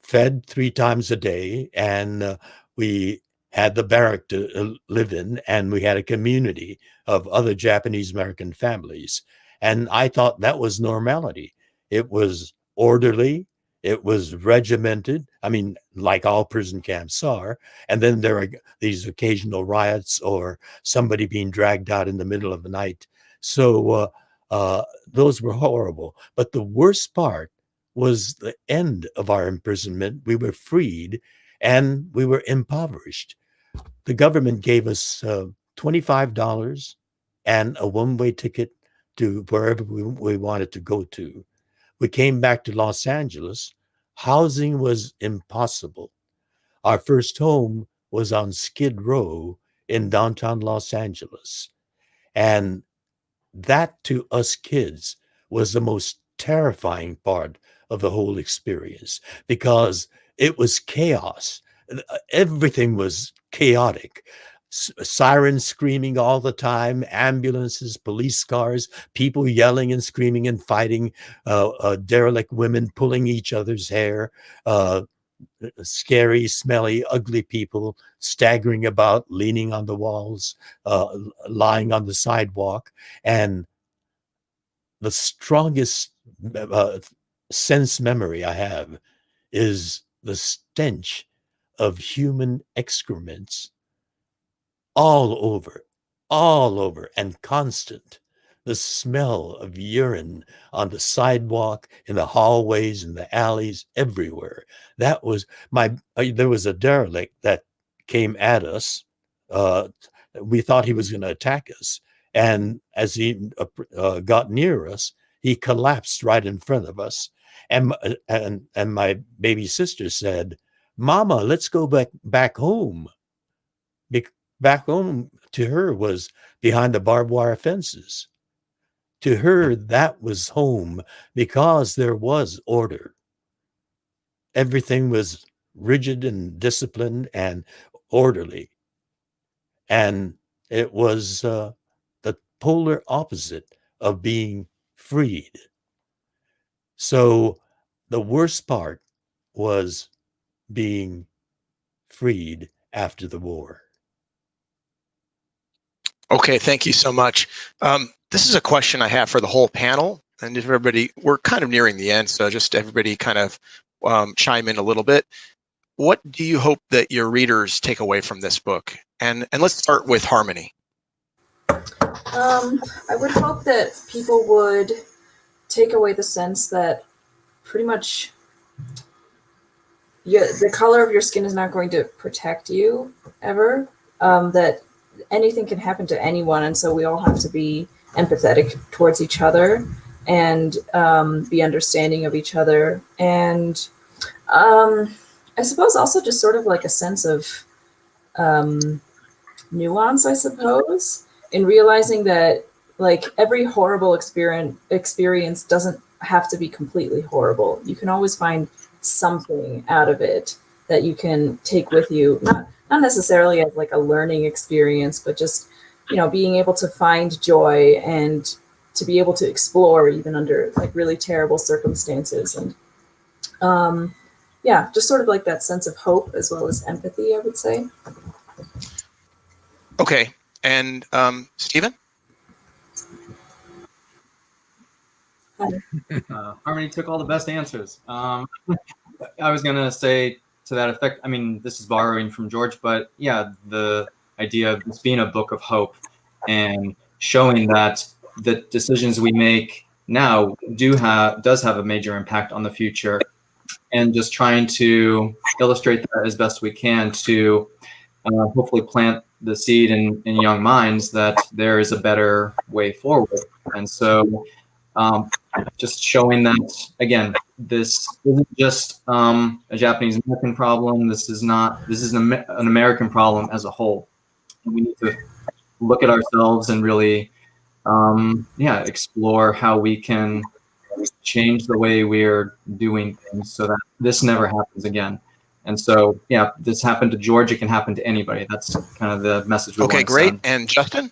fed 3 times a day, and we had the barrack to live in, and we had a community of other Japanese American families. And I thought that was normality. It was orderly. It was regimented. I mean, like all prison camps are. And then there are these occasional riots or somebody being dragged out in the middle of the night. So those were horrible. But the worst part was the end of our imprisonment. We were freed and we were impoverished. The government gave us $25 and a one-way ticket to wherever we wanted to go to. We came back to Los Angeles. Housing was impossible. Our first home was on Skid Row in downtown Los Angeles. And that, to us kids, was the most terrifying part of the whole experience, because it was chaos. Everything was chaotic. Sirens screaming all the time, ambulances, police cars, people yelling and screaming and fighting, derelict women pulling each other's hair, scary, smelly, ugly people staggering about, leaning on the walls, lying on the sidewalk. And the strongest sense memory I have is the stench of human excrements all over and constant. The smell of urine on the sidewalk, in the hallways, in the alleys, everywhere. That was there was a derelict that came at us. We thought he was going to attack us. And as he got near us, he collapsed right in front of us. And my baby sister said, "Mama, let's go back home." Back home to her was behind the barbed wire fences. To her, that was home, because there was order. Everything was rigid and disciplined and orderly. And it was the polar opposite of being freed. So the worst part was being freed after the war. Okay, thank you so much. This is a question I have for the whole panel, and if everybody, we're kind of nearing the end, so just everybody kind of chime in a little bit. What do you hope that your readers take away from this book? And let's start with Harmony. I would hope that people would take away the sense that pretty much the color of your skin is not going to protect you ever, that anything can happen to anyone, and so we all have to be empathetic towards each other and be understanding of each other. And I suppose also just sort of like a sense of nuance, I suppose, in realizing that like every horrible experience doesn't have to be completely horrible. You can always find something out of it that you can take with you, not necessarily as like a learning experience, but just being able to find joy and to be able to explore even under like really terrible circumstances. And just sort of like that sense of hope as well as empathy, I would say. Okay. And Stephen? Harmony took all the best answers. I was going to say to that effect, I mean, this is borrowing from George, but yeah, the idea of this being a book of hope and showing that the decisions we make now does have a major impact on the future, and just trying to illustrate that as best we can to hopefully plant the seed in young minds that there is a better way forward. And so just showing that, again, this isn't just a Japanese American problem. This is an American problem as a whole. And we need to look at ourselves and really explore how we can change the way we're doing things so that this never happens again. And so, yeah, this happened to George. It can happen to anybody. That's kind of the message we want to great. send. And Justin?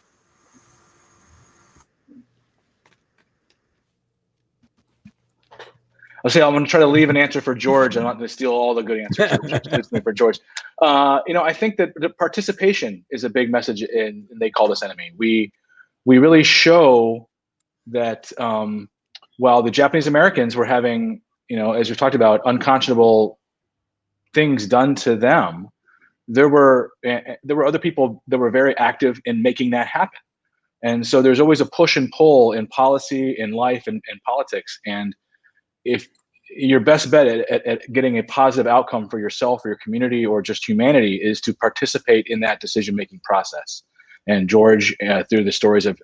I'll say I'm going to try to leave an answer for George. I'm not going to steal all the good answers for George. I think that the participation is a big message in They Called Us Enemy. We really show that while the Japanese Americans were having, as we talked about, unconscionable things done to them, there were other people that were very active in making that happen. And so there's always a push and pull in policy, in life, and politics. And if your best bet at getting a positive outcome for yourself or your community or just humanity is to participate in that decision-making process. And George, through the stories of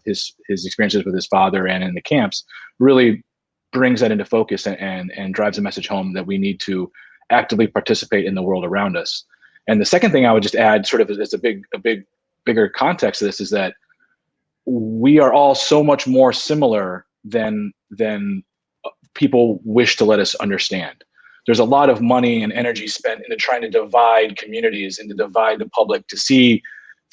his experiences with his father and in the camps, really brings that into focus and drives a message home that we need to actively participate in the world around us. And the second thing I would just add, sort of as a bigger context to this, is that we are all so much more similar than people wish to let us understand. There's a lot of money and energy spent into trying to divide communities and to divide the public, to see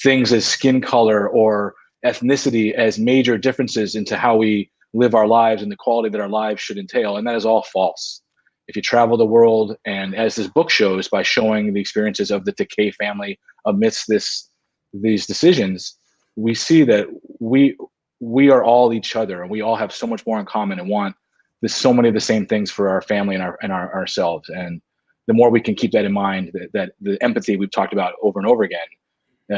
things as skin color or ethnicity as major differences into how we live our lives and the quality that our lives should entail. And that is all false. If you travel the world, and as this book shows, by showing the experiences of the Takei family amidst these decisions, we see that we are all each other, and we all have so much more in common and want so many of the same things for our family and ourselves. And the more we can keep that in mind, that the empathy we've talked about over and over again,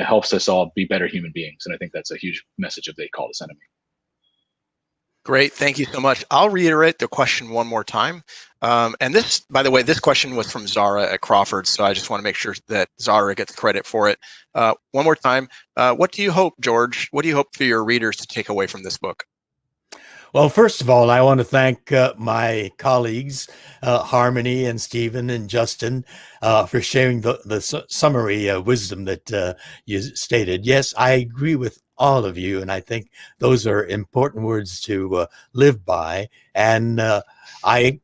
helps us all be better human beings. And I think that's a huge message of They Called Us Enemy. Great. Thank you so much. I'll reiterate the question one more time. And this, by the way, this question was from Zara at Crawford. So I just want to make sure that Zara gets credit for it. One more time. What do you hope, George? What do you hope for your readers to take away from this book? Well, first of all, I want to thank my colleagues, Harmony and Stephen and Justin, for sharing the summary wisdom that you stated. Yes, I agree with all of you, and I think those are important words to live by. And I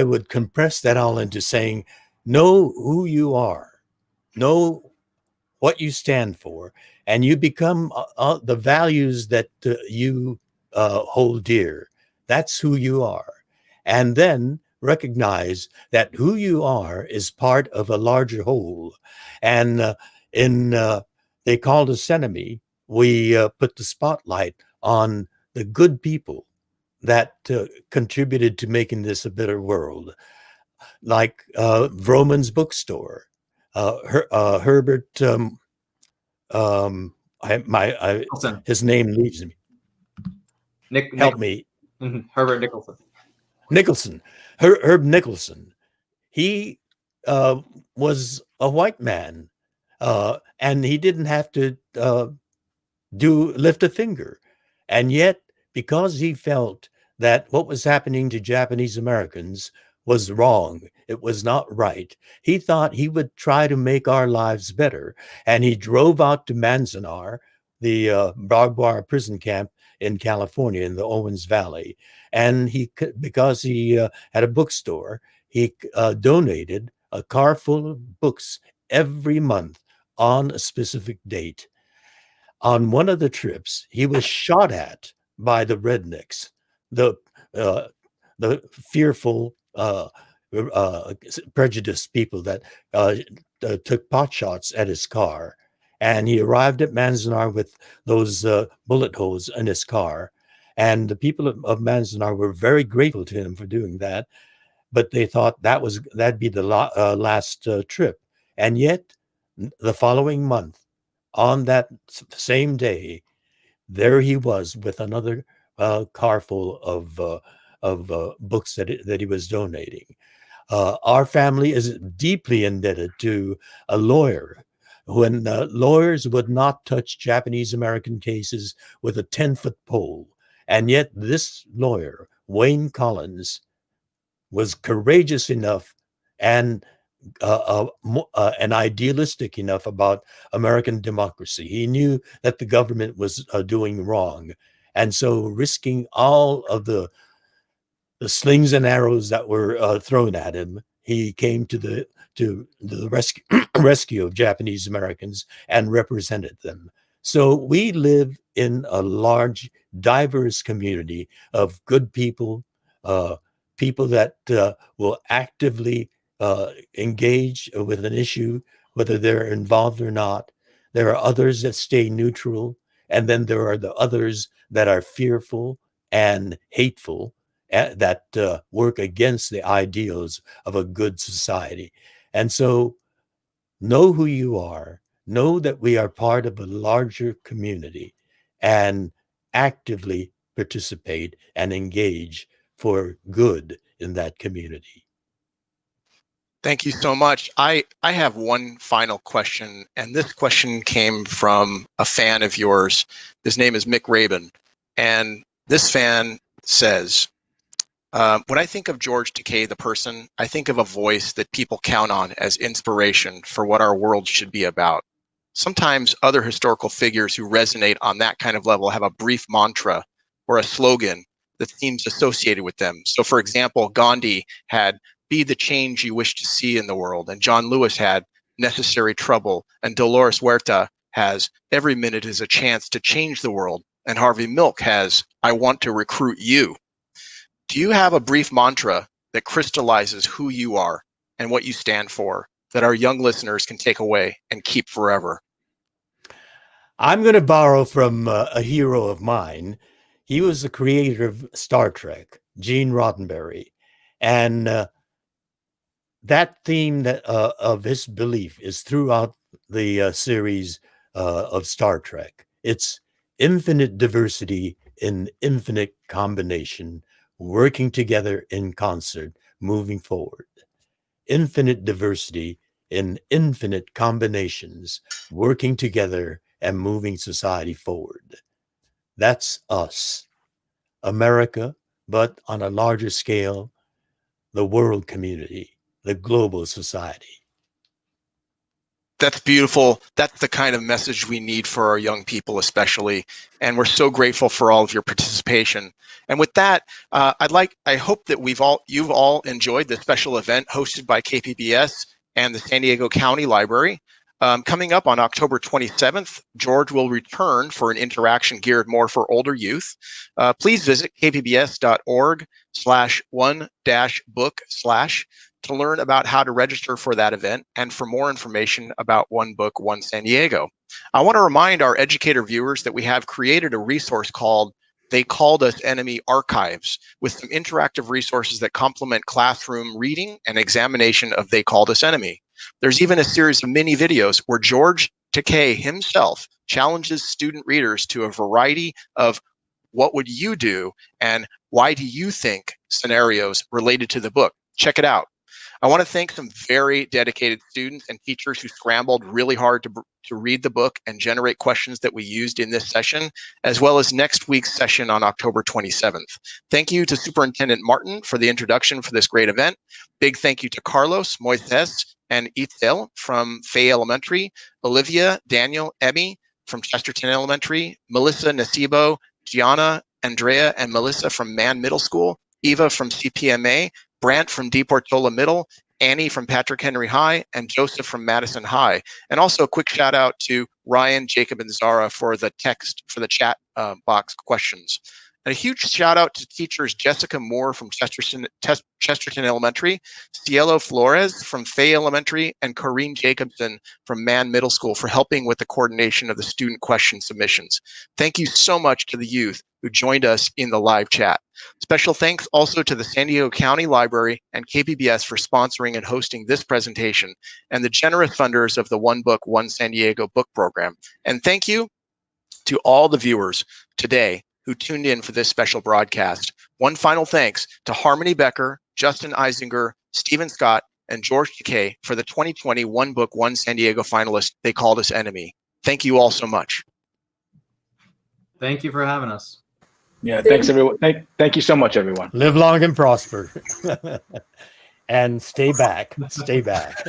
would compress that all into saying, know who you are, know what you stand for, and you become the values that you hold dear. That's who you are. And then recognize that who you are is part of a larger whole. And They Called Us Enemy, we put the spotlight on the good people that contributed to making this a better world. Like Vroman's bookstore, Herbert, his name leaves me. Help me. Herbert Nicholson. Herb Nicholson. He was a white man, and he didn't have to lift a finger. And yet, because he felt that what was happening to Japanese Americans was wrong, it was not right, he thought he would try to make our lives better. And he drove out to Manzanar, the barbed wire prison camp in California, in the Owens Valley. And because he had a bookstore, he donated a car full of books every month on a specific date. on one of the trips, he was shot at by the rednecks, the uh, fearful, prejudiced people that took pot shots at his car. And he arrived at Manzanar with those bullet holes in his car. And the people of Manzanar were very grateful to him for doing that. But they thought that'd be the last trip. And yet, the following month, on that same day, there he was with another car full of books that he was donating. Our family is deeply indebted to a lawyer when lawyers would not touch Japanese American cases with a 10-foot pole. And yet this lawyer, Wayne Collins, was courageous enough and idealistic enough about American democracy. He knew that the government was doing wrong. And so risking all of the slings and arrows that were thrown at him, he came to the rescue of Japanese Americans and represented them. So we live in a large, diverse community of good people, people that will actively engage with an issue, whether they're involved or not. There are others that stay neutral, and then there are the others that are fearful and hateful, that work against the ideals of a good society. And so know who you are, know that we are part of a larger community, and actively participate and engage for good in that community. Thank you so much. I have one final question, and this question came from a fan of yours. His name is Mick Rabin, and this fan says, when I think of George Takei, the person, I think of a voice that people count on as inspiration for what our world should be about. Sometimes other historical figures who resonate on that kind of level have a brief mantra or a slogan that seems associated with them. So for example, Gandhi had "Be the change you wish to see in the world," and John Lewis had "Necessary trouble," and Dolores Huerta has "Every minute is a chance to change the world," and Harvey Milk has "I want to recruit you." Do you have a brief mantra that crystallizes who you are and what you stand for that our young listeners can take away and keep forever? I'm going to borrow from a hero of mine. He was the creator of Star Trek, Gene Roddenberry. And that theme of his belief is throughout the series of Star Trek. It's infinite diversity in infinite combination, working together in concert, moving forward. Infinite diversity in infinite combinations, working together and moving society forward. That's us, America, but on a larger scale, the world community, the global society. That's beautiful. That's the kind of message we need for our young people, especially. And we're so grateful for all of your participation. And with that, I hope that you've all enjoyed the special event hosted by KPBS and the San Diego County Library. Coming up on October 27th, George will return for an interaction geared more for older youth. Please visit kpbs.org/one-book/ to learn about how to register for that event and for more information about One Book, One San Diego. I want to remind our educator viewers that we have created a resource called They Called Us Enemy Archives, with some interactive resources that complement classroom reading and examination of They Called Us Enemy. There's even a series of mini videos where George Takei himself challenges student readers to a variety of what would you do and why do you think scenarios related to the book. Check it out. I want to thank some very dedicated students and teachers who scrambled really hard to read the book and generate questions that we used in this session, as well as next week's session on October 27th. Thank you to Superintendent Martin for the introduction for this great event. Big thank you to Carlos, Moises, and Itzel from Fay Elementary, Olivia, Daniel, Emmy from Chesterton Elementary, Melissa, Nasibo, Gianna, Andrea, and Melissa from Mann Middle School, Eva from CPMA, Brant from D. Portola Middle, Annie from Patrick Henry High, and Joseph from Madison High. And also a quick shout out to Ryan, Jacob, and Zara for the chat box questions. And a huge shout out to teachers Jessica Moore from Chesterton Elementary, Cielo Flores from Fay Elementary, and Corrine Jacobson from Mann Middle School for helping with the coordination of the student question submissions. Thank you so much to the youth who joined us in the live chat. Special thanks also to the San Diego County Library and KPBS for sponsoring and hosting this presentation, and the generous funders of the One Book, One San Diego book program. And thank you to all the viewers today who tuned in for this special broadcast. One final thanks to Harmony Becker, Justin Eisinger, Stephen Scott, and George Takei for the 2020 One Book, One San Diego finalists. They called us enemy. Thank you all so much. Thank you for having us. Yeah, thanks everyone. Thank you so much, everyone. Live long and prosper. And stay back. Stay back.